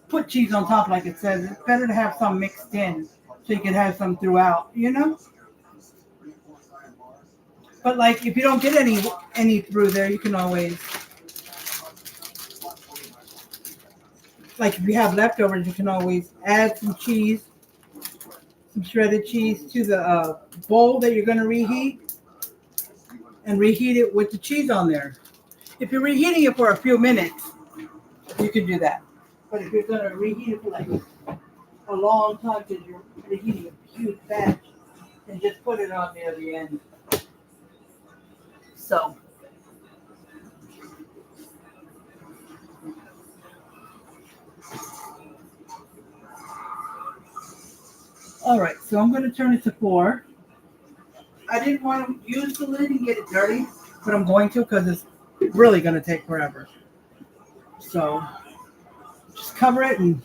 put cheese on top like it says. It's better to have some mixed in so you can have some throughout, But like if you don't get any through there, you can always. Like if you have leftovers, you can always add some cheese, some shredded cheese to the bowl that you're going to reheat and reheat it with the cheese on there. If you're reheating it for a few minutes, you can do that. But if you're going to reheat it for like a long time because you're reheating a huge batch, then just put it on near the end. So. All right, so I'm going to turn it to 4. I didn't want to use the lid and get it dirty, but I'm going to because it's really going to take forever. So just cover it and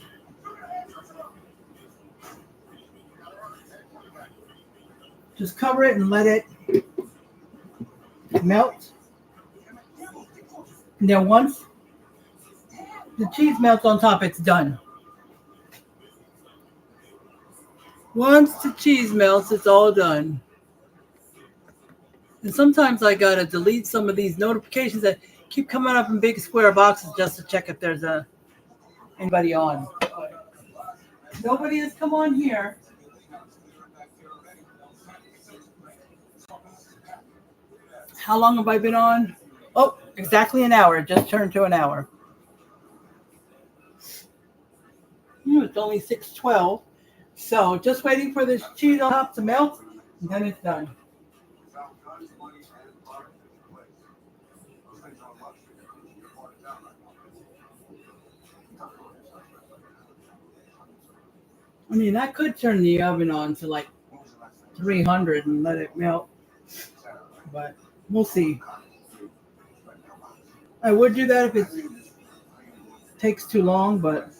let it melt. And then once the cheese melts on top, it's done. Once the cheese melts, it's all done. And sometimes I gotta delete some of these notifications that keep coming up in big square boxes just to check if there's anybody on. Nobody has come on here. How long have I been on? Oh, exactly an hour. It just turned to an hour. It's only 6:12. So just waiting for this cheese on top to melt, and then it's done. Without guns, money, and products in your place. Those things are luxury. You're part of town right now. I mean, I could turn the oven on to like What was the last thing? 300 and let it melt, but we'll see. I would do that if it takes too long, but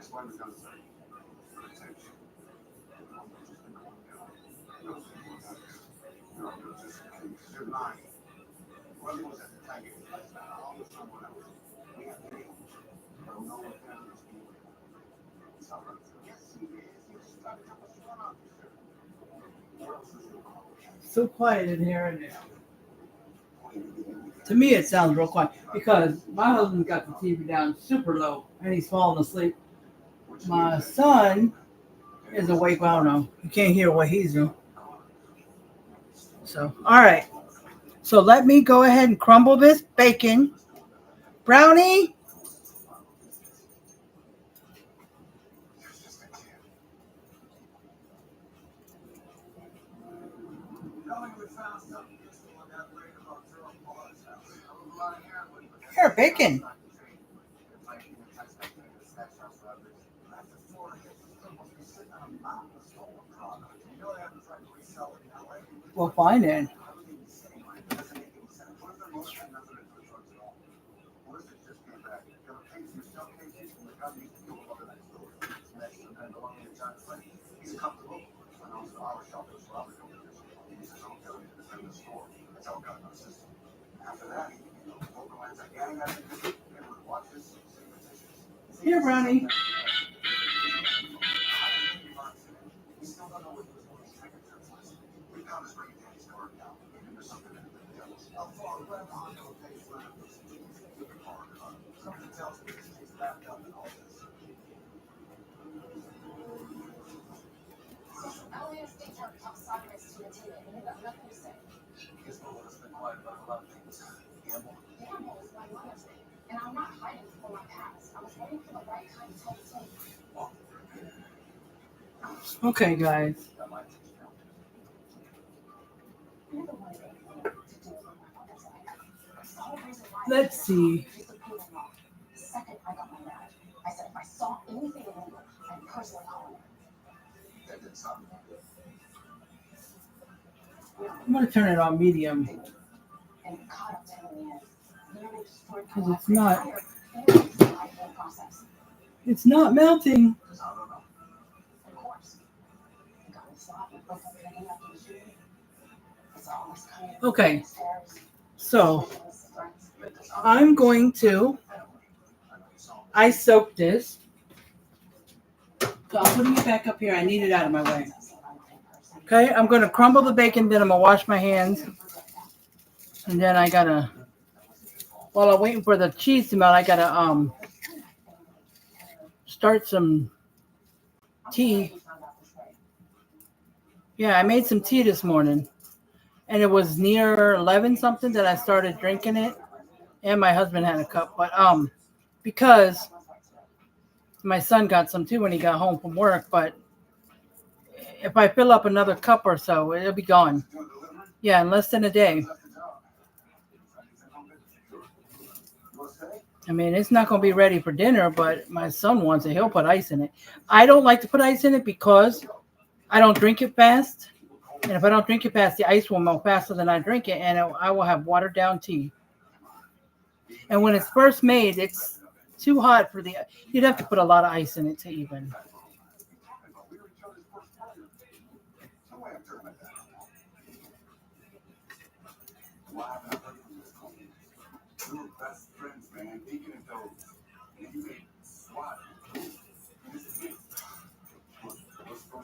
That's why we've done so. You're lying. Whoever was at the time, almost someone else. We have paid. I don't know what family is doing. It's all right. Yes, he is. He's trying to tell us what's going on, sir. Where else is your call? so quiet in here and now. To me, it sounds real quiet because my husband's got the TV down super low and he's falling asleep. My son is awake. I don't know. You can't hear what he's doing. So, all right. So let me go ahead and crumble this bacon. Brownie. Here, bacon. We'll find it. Here, Brownie. Okay, guys. Let's see. I'm going to turn it on medium because it's not melting. Okay, so I soaked this. So I'm putting it back up here. I need it out of my way. Okay, I'm going to crumble the bacon, then I'm going to wash my hands. And then I got to, while I'm waiting for the cheese to melt, I got to start some tea. Yeah, I made some tea this morning. And it was near 11 something that I started drinking it. And my husband had a cup. But because my son got some too when he got home from work. But if I fill up another cup or so, it'll be gone. Yeah, in less than a day. I mean, it's not going to be ready for dinner, but my son wants it. He'll put ice in it. I don't like to put ice in it because I don't drink it fast. And if I don't drink it fast, the ice will melt faster than I drink it, and I will have watered down tea. And when it's first made, it's too hot for you'd have to put a lot of ice in it to even.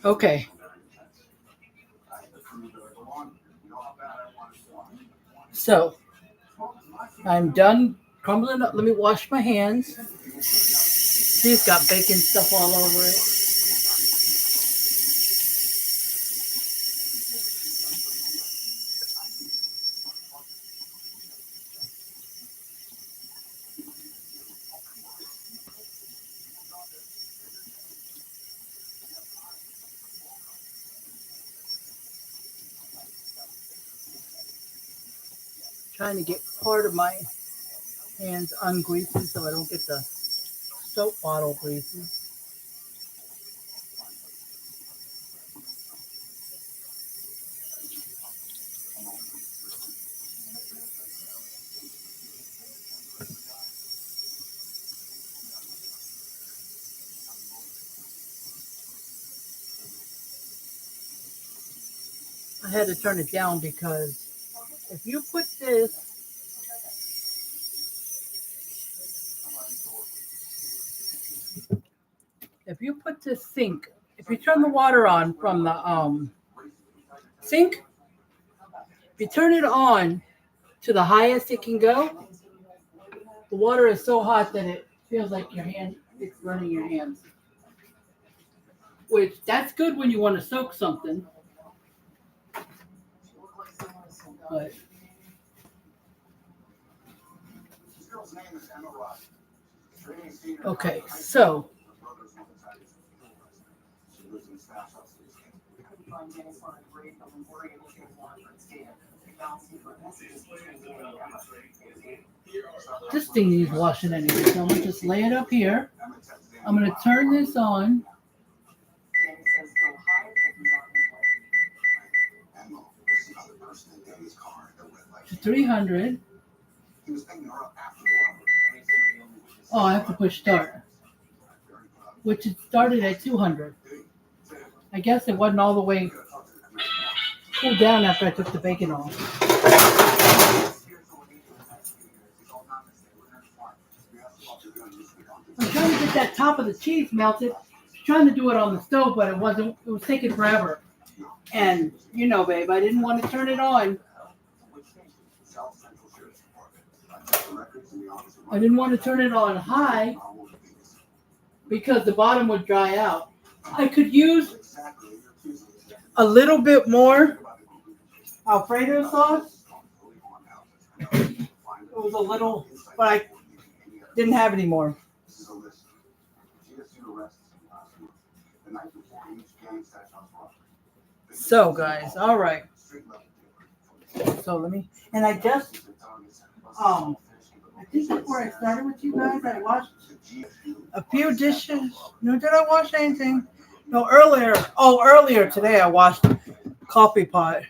Okay. So I'm done crumbling up. Let me wash my hands. See, it's got bacon stuff all over it. Trying to get part of my hands ungreasy so I don't get the soap bottle greasy. I had to turn it down because if you put this, sink, if you turn the water on from the sink, if you turn it on to the highest it can go, the water is so hot that it feels like it's burning your hands. Which, that's good when you want to soak something. But okay, so this thing needs washing anyway, so I'm gonna just lay it up here. I'm gonna turn this on to 300. Oh, I have to push start, which it started at 200. I guess it wasn't all the way cooled down after I took the bacon off. I'm trying to get that top of the cheese melted. I was trying to do it on the stove, but it wasn't. It was taking forever. And you know, babe, I didn't want to turn it on. I didn't want to turn it on high because the bottom would dry out. I could use a little bit more Alfredo sauce. It was a little, but I didn't have any more. So, guys, all right. So let me, and I just, I think before I started with you guys, I washed a few dishes. No, did I wash anything? No, earlier today I washed coffee pot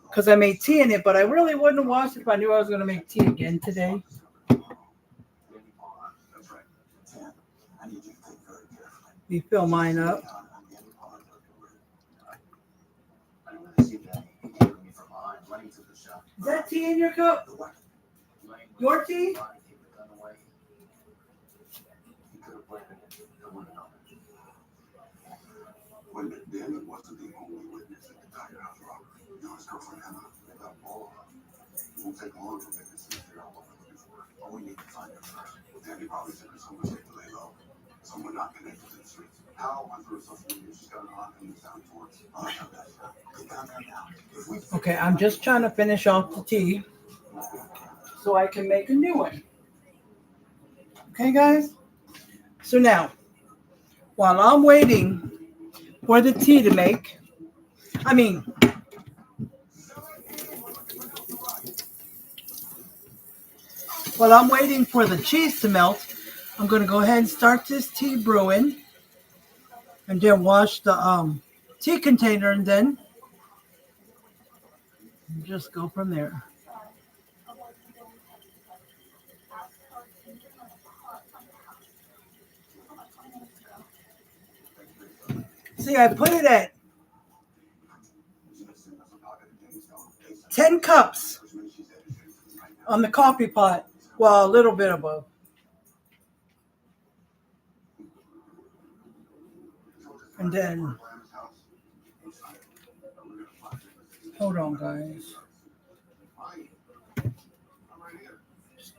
because I made tea in it, but I really wouldn't have washed it if I knew I was going to make tea again today. You fill mine up. Is that tea in your cup? Your tea? When Danny wasn't the only witness at the Tiger House robbery, you know his girlfriend Emma, they got all of them. It won't take long for witnesses to figure out what we're looking for. All we need to find them first. Danny probably took her somewhere safe to lay low. Someone not connected to the streets. Hal went through social media. She's got an aunt and moves down towards. Oh, I know that. Get down there now. Okay, I'm just trying to finish off the tea so I can make a new one. Okay, guys? So now, while I'm waiting for the tea to make, while I'm waiting for the cheese to melt, I'm going to go ahead and start this tea brewing and then wash the tea container and then just go from there. See, I put it at 10 cups on the coffee pot, well, a little bit above. And then, hold on, guys.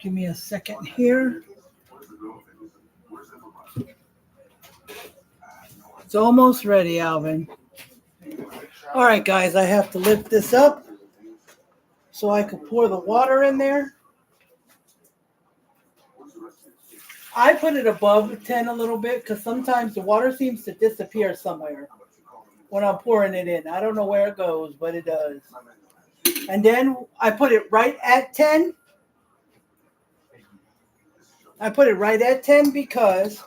Give me a second here. It's almost ready, Alvin. All right, guys, I have to lift this up so I can pour the water in there. I put it above 10 a little bit because sometimes the water seems to disappear somewhere when I'm pouring it in. I don't know where it goes, but it does. And then I put it right at 10. I put it right at 10 because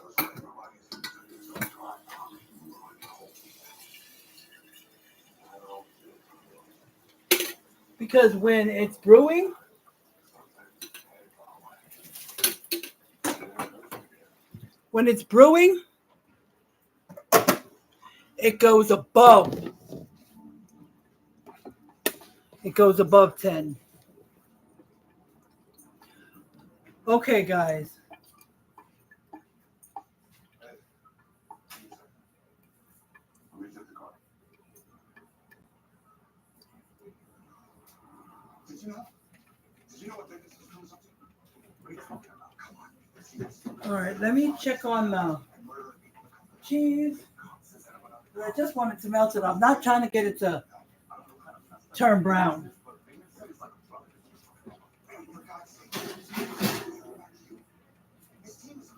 when it's brewing, it goes above. It goes above 10. Okay, guys. All right, let me check on the cheese. I just wanted to melt it. I'm not trying to get it to turn brown.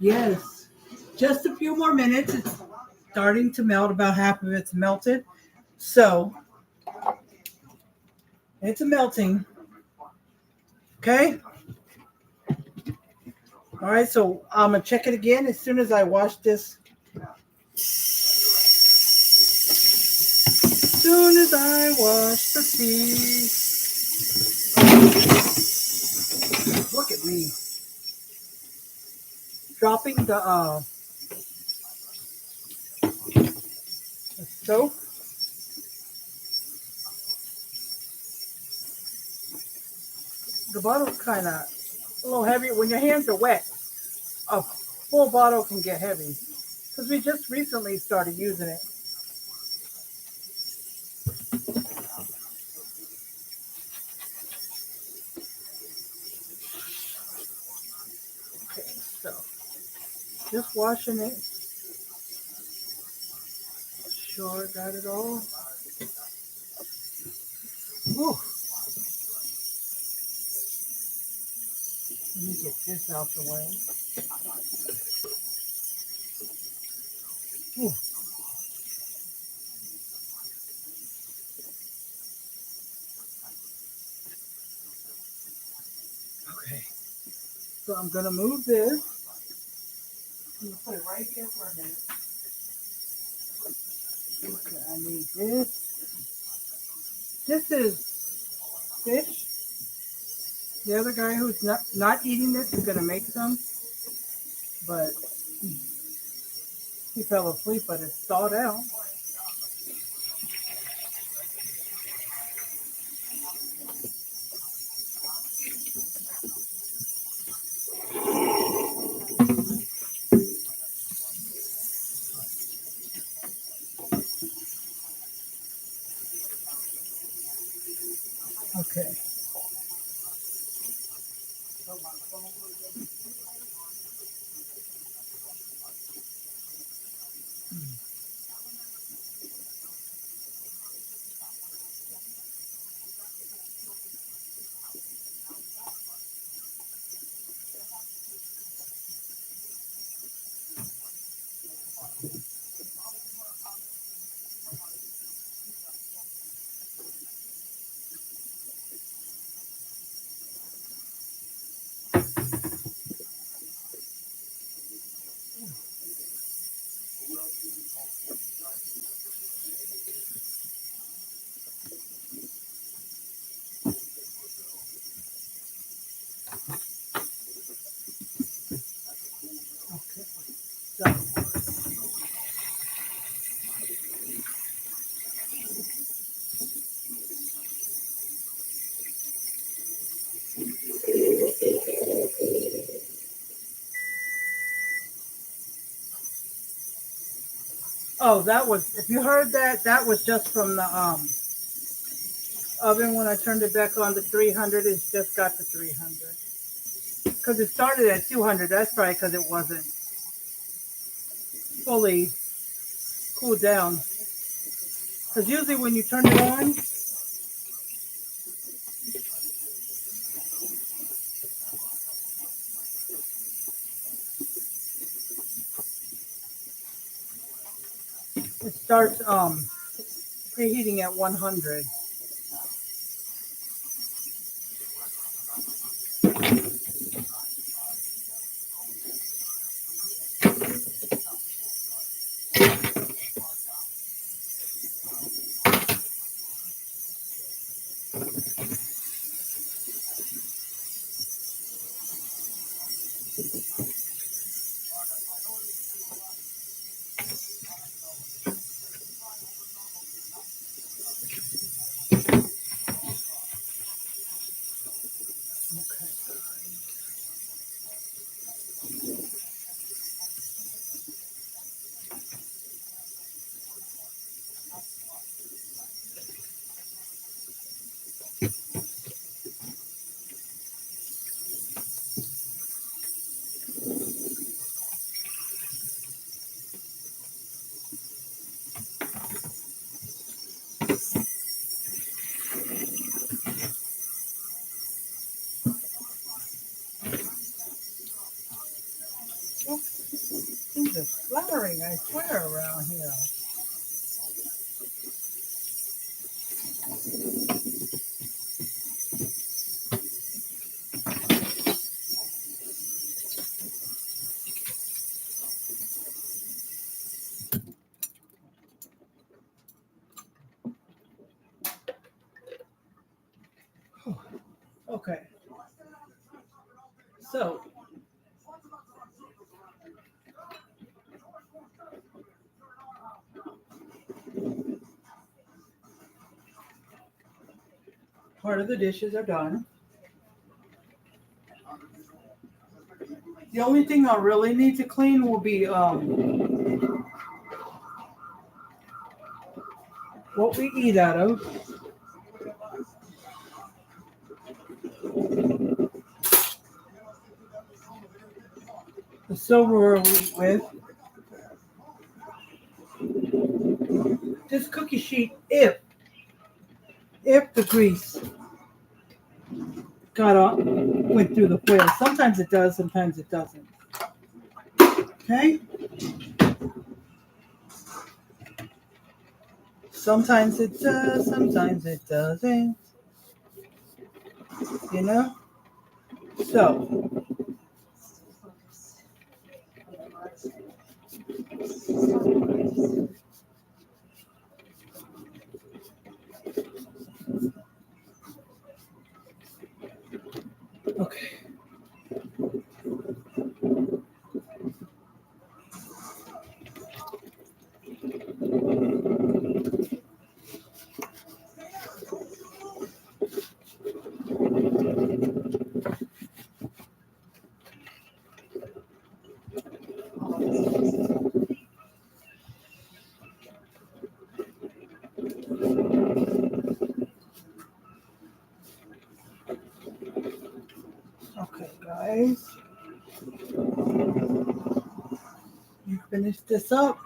Yes, just a few more minutes. It's starting to melt. About half of it's melted. So it's melting. Okay. All right, so I'm going to check it again as soon as I wash this. As soon as I wash the cheese. Look at me. Dropping the soap. The bottle's kind of a little heavy. When your hands are wet, a full bottle can get heavy. Because we just recently started using it. Okay, so just washing it. Sure, got it all. Whew. Let me get this out the way. Whew. Okay, so I'm going to move this. I'm going to put it right here for a minute. Okay, I need this. This is fish. The other guy who's not eating this is going to make some, but he fell asleep, but it's thawed out. Okay. So, oh, that was, if you heard that, that was just from the oven when I turned it back on to 300. It's just got to 300. because it started at 200. That's probably because it wasn't fully cooled down. Because usually when you turn it on, it starts preheating at 100. Things are flattering, I swear, around here. Okay. So, part of the dishes are done. The only thing I really need to clean will be what we eat out of. The silverware we eat with. This cookie sheet, if the grease went through the foil. Sometimes it does, sometimes it doesn't. Okay? Sometimes it does, sometimes it doesn't. You know? So, okay. Okay, guys. You finish this up.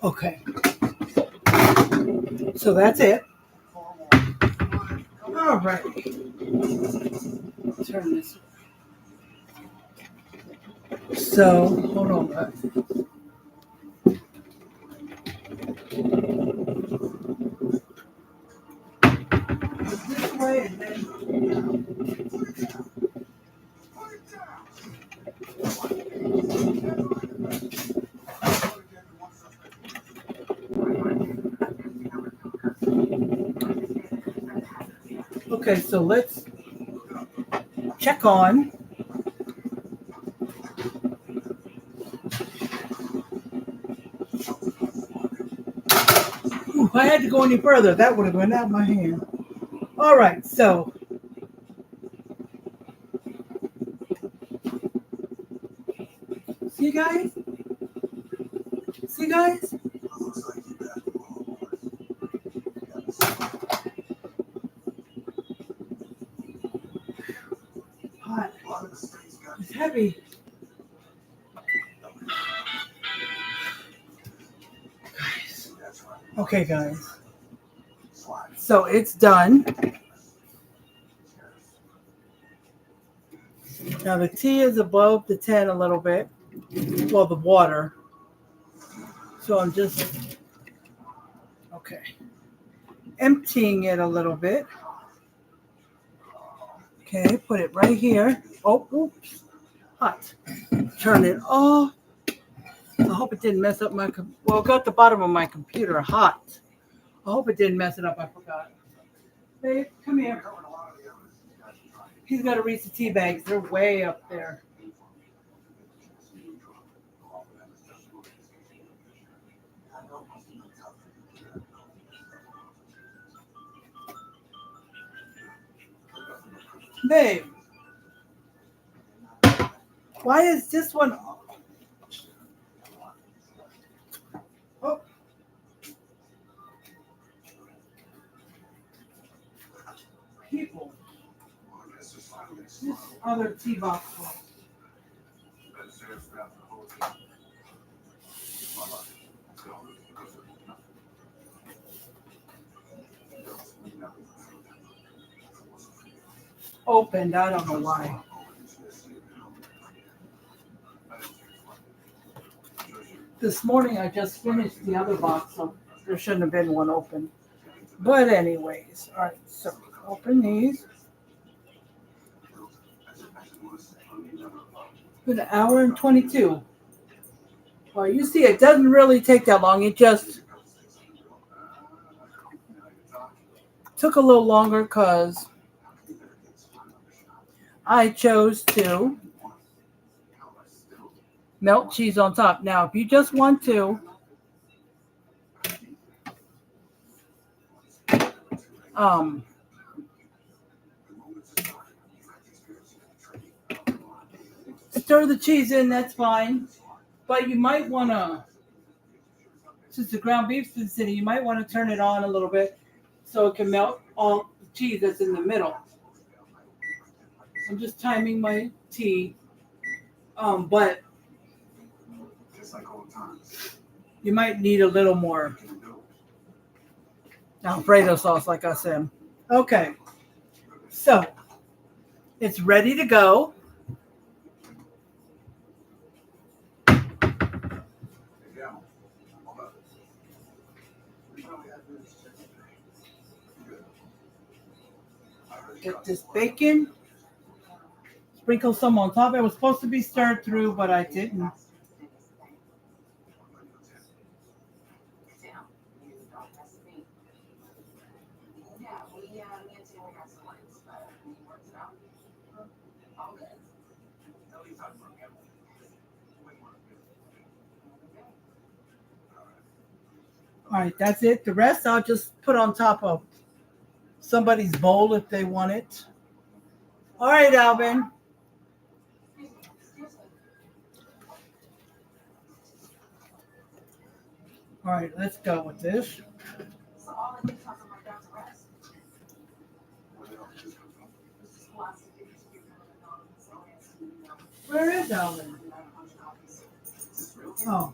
Okay. So that's it. All right. Turn this. So, hold on, guys. This way and then. Okay, so let's check on. Ooh, if I had to go any further, that would have went out my hand. All right, so see guys? See guys? Hot. It's heavy. Guys. Okay, guys. So it's done. Now the tea is above the 10 a little bit. Well, the water. So I'm just, okay, emptying it a little bit. Okay, put it right here. Oh, oops, hot. Turn it off. I hope it didn't mess up my, well, it got the bottom of my computer hot. I hope it didn't mess it up. I forgot. Babe, come here. He's got to reach the tea bags. They're way up there. Babe, why is this one? Oh. People. This other tea box. Opened, I don't know why. This morning I just finished the other box, so there shouldn't have been one open. But anyways, all right, so open these. Been an hour and 22. Well, you see, it doesn't really take that long. It just took a little longer because I chose to melt cheese on top. Now, if you just want to stir the cheese in, that's fine. But you might want to, since the ground beef's been sitting, you might want to turn it on a little bit so it can melt all the cheese that's in the middle. I'm just timing my tea. But you might need a little more Alfredo sauce, like I said. Okay. So it's ready to go. Get this bacon. Sprinkle some on top. It was supposed to be stirred through, but I didn't. All right, that's it. The rest I'll just put on top of somebody's bowl if they want it. All right, Alvin. All right, let's go with this. Where is Alvin? Oh.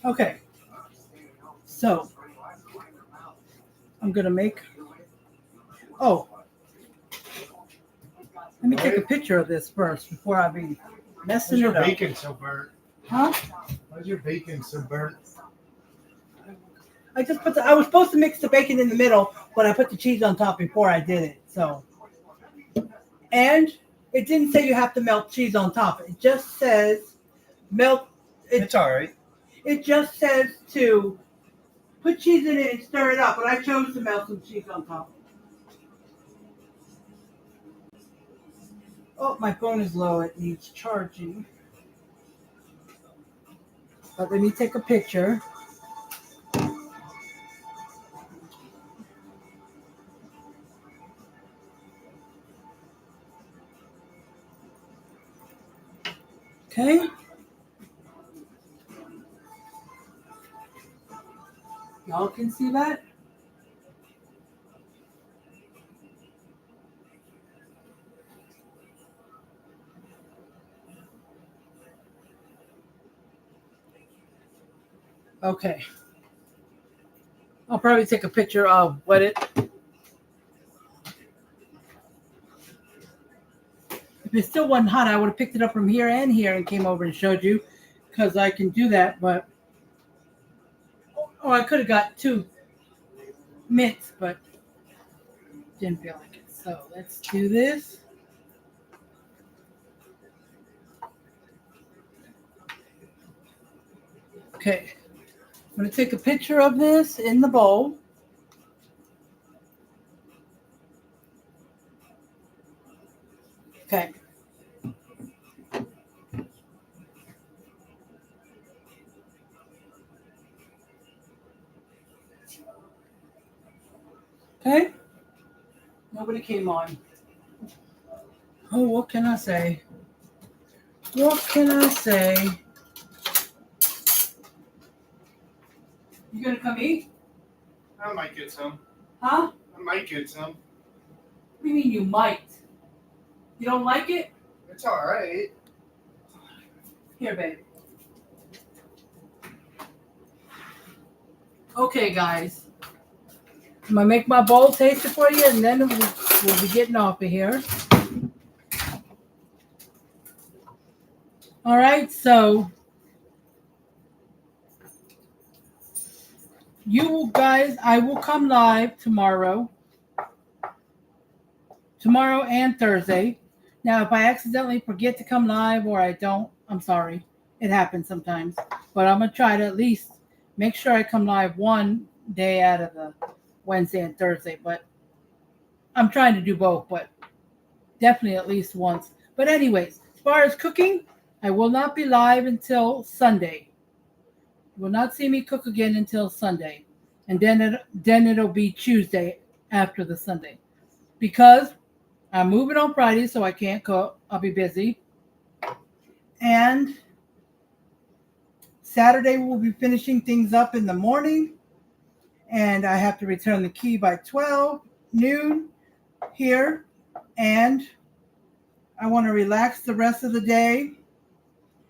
Okay. So I'm gonna make. Oh. Let me take a picture of this first before I be messing it up. Why's your bacon so burnt? Huh? Why's your bacon so burnt? I was supposed to mix the bacon in the middle, but I put the cheese on top before I did it. So, and it didn't say you have to melt cheese on top. It just says melt. It's all right. It just says to put cheese in it and stir it up, but I chose to melt some cheese on top. Oh, my phone is low. It needs charging. But let me take a picture. Okay. Y'all can see that? Okay. I'll probably take a picture of what it. If it still wasn't hot, I would have picked it up from here and here and came over and showed you, because I can do that. But I could have got 2 mints, but didn't feel like it. So let's do this. Okay. I'm going to take a picture of this in the bowl. Okay. Okay. Nobody came on. Oh, what can I say? What can I say? You gonna come eat? I might get some. Huh? I might get some. What do you mean you might? You don't like it? It's all right. Here, babe. Okay, guys. I'm gonna make my bowl taste it for you, and then we'll be getting off of here. All right, so you guys, I will come live tomorrow and Thursday. Now, if I accidentally forget to come live or I don't, I'm sorry. It happens sometimes. But I'm going to try to at least make sure I come live one day out of the Wednesday and Thursday. But I'm trying to do both, but definitely at least once. But anyways, as far as cooking, I will not be live until Sunday. You will not see me cook again until Sunday. And then it'll be Tuesday after the Sunday. Because I'm moving on Friday, so I can't cook. I'll be busy. And Saturday we'll be finishing things up in the morning. And I have to return the key by 12 noon here. And I want to relax the rest of the day.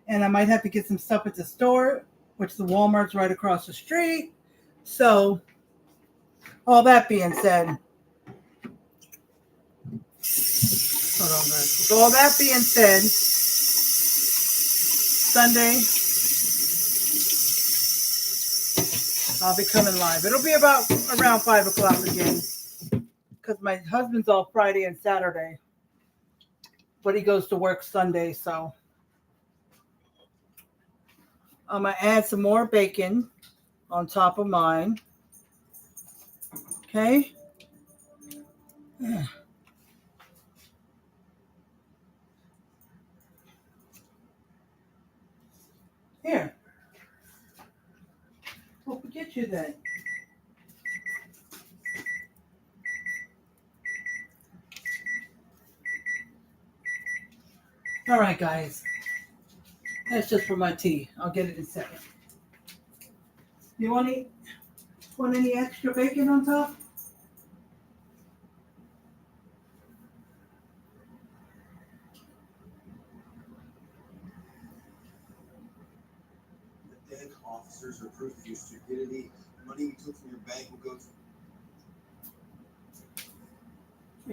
And I might have to get some stuff at the store, which the Walmart's right across the street. So, all that being said, hold on, guys. So all that being said, Sunday, I'll be coming live. It'll be about around 5 o'clock again, because my husband's off Friday and Saturday, but he goes to work Sunday, so I'm going to add some more bacon on top of mine. Okay. Yeah. Here. We'll forget you then. All right, guys. That's just for my tea. I'll get it in a second. You want any extra bacon on top? The dead officers are proof of your stupidity. The money you took from your bank will go to.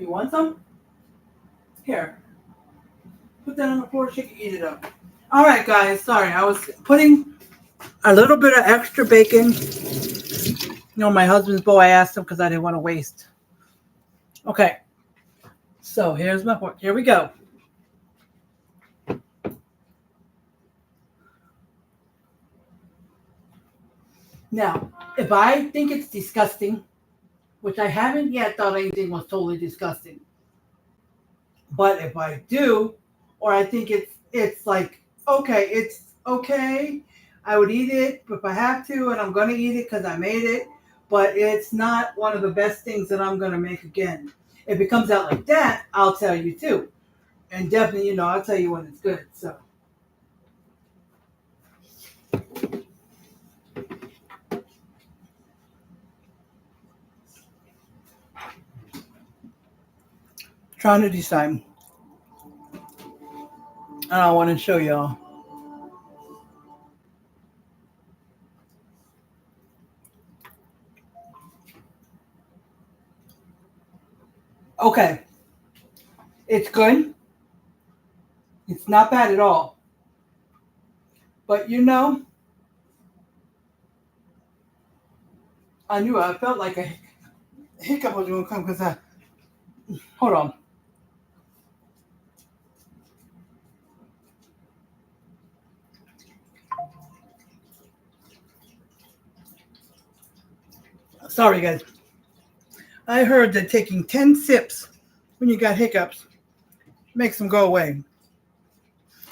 You want some? Here. Put that on the floor so you can eat it up. All right, guys. Sorry, I was putting a little bit of extra bacon My husband's bowl, I asked him because I didn't want to waste. Okay. So here's my pork. Here we go. Now, if I think it's disgusting, which I haven't yet thought anything was totally disgusting, but if I do, or I think it's like, okay, it's okay, I would eat it if I have to, and I'm going to eat it because I made it, but it's not one of the best things that I'm going to make again. If it comes out like that, I'll tell you too. And definitely, I'll tell you when it's good. So. Trying to decide. I want to show y'all. Okay. It's good. It's not bad at all. But I knew I felt like a hiccup was going to come because hold on. Sorry, guys. I heard that taking 10 sips when you got hiccups makes them go away.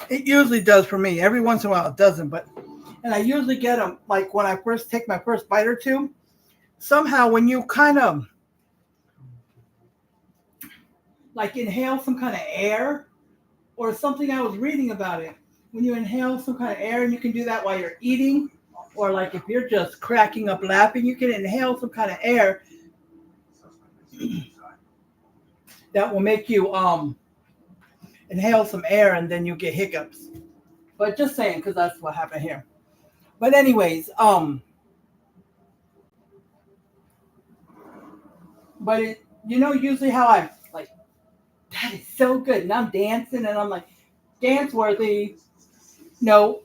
It usually does for me. Every once in a while it doesn't, and I usually get them like when I first take my first bite or two. Somehow when you kind of like inhale some kind of air or something, I was reading about it. When you inhale some kind of air, and you can do that while you're eating, or like if you're just cracking up laughing, you can inhale some kind of air that will make you inhale some air, and then you get hiccups. But just saying, because that's what happened here. But anyways, but it, usually how I like, that is so good, and I'm dancing, and I'm like, dance worthy. No,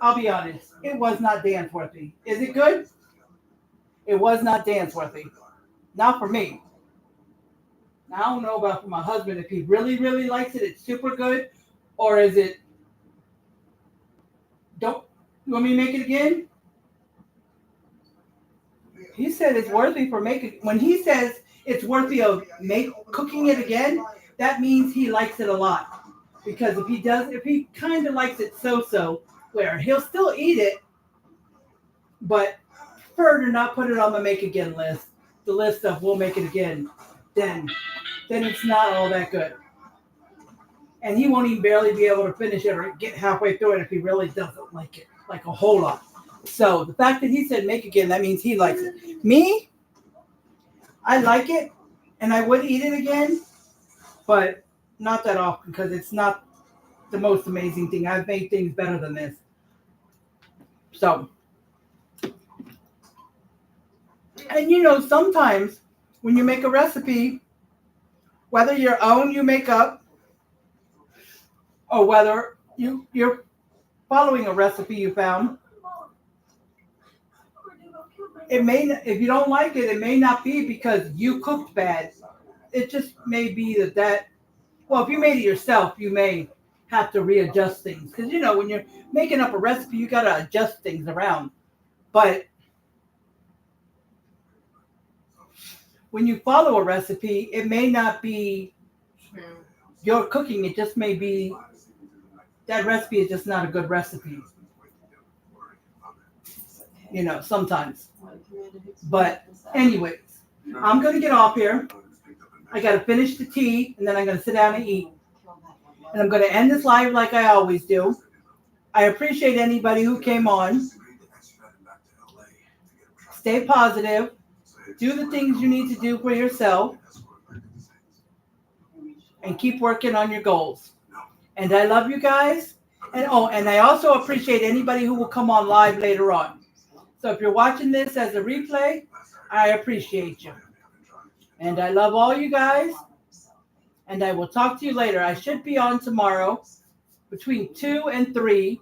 I'll be honest, it was not dance worthy. Is it good? It was not dance worthy. Not for me. Now, I don't know about for my husband. If he really, really likes it, it's super good. Or is it, you want me to make it again? He said it's worthy for making. When he says it's worthy of cooking it again, that means he likes it a lot. Because if he kind of likes it so, where he'll still eat it, but prefer to not put it on the make again list, the list of we'll make it again, then it's not all that good. And he won't even barely be able to finish it or get halfway through it if he really doesn't like it, like a whole lot. So the fact that he said make again, that means he likes it. Me, I like it, and I would eat it again, but not that often because it's not the most amazing thing. I've made things better than this. So, and sometimes when you make a recipe, whether your own you make up, or whether you're following a recipe you found, if you don't like it, it may not be because you cooked bad. It just may be that well, if you made it yourself, you may have to readjust things. Because, when you're making up a recipe, you got to adjust things around. But when you follow a recipe, it may not be your cooking. It just may be that recipe is just not a good recipe. Sometimes. But anyways, I'm going to get off here. I got to finish the tea, and then I'm going to sit down and eat. And I'm going to end this live like I always do. I appreciate anybody who came on. Stay positive. Do the things you need to do for yourself. And keep working on your goals. And I love you guys. And I also appreciate anybody who will come on live later on. So if you're watching this as a replay, I appreciate you. And I love all you guys. And I will talk to you later. I should be on tomorrow between 2 and 3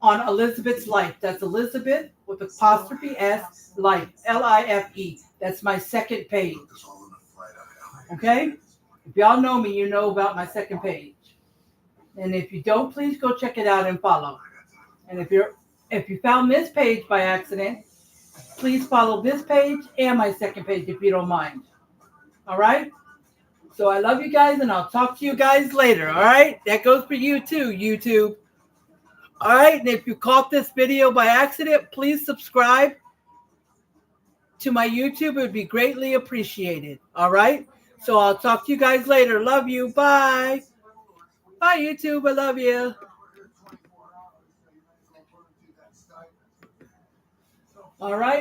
on Elizabeth's Life. That's Elizabeth with apostrophe S, Life, Life. That's my second page. Okay? If y'all know me, you know about my second page. And if you don't, please go check it out and follow. And if you found this page by accident, please follow this page and my second page if you don't mind. All right? So I love you guys, and I'll talk to you guys later. All right? That goes for you too, YouTube. All right? And if you caught this video by accident, please subscribe to my YouTube. It would be greatly appreciated. All right? So I'll talk to you guys later. Love you. Bye. Bye, YouTube. I love you. All right.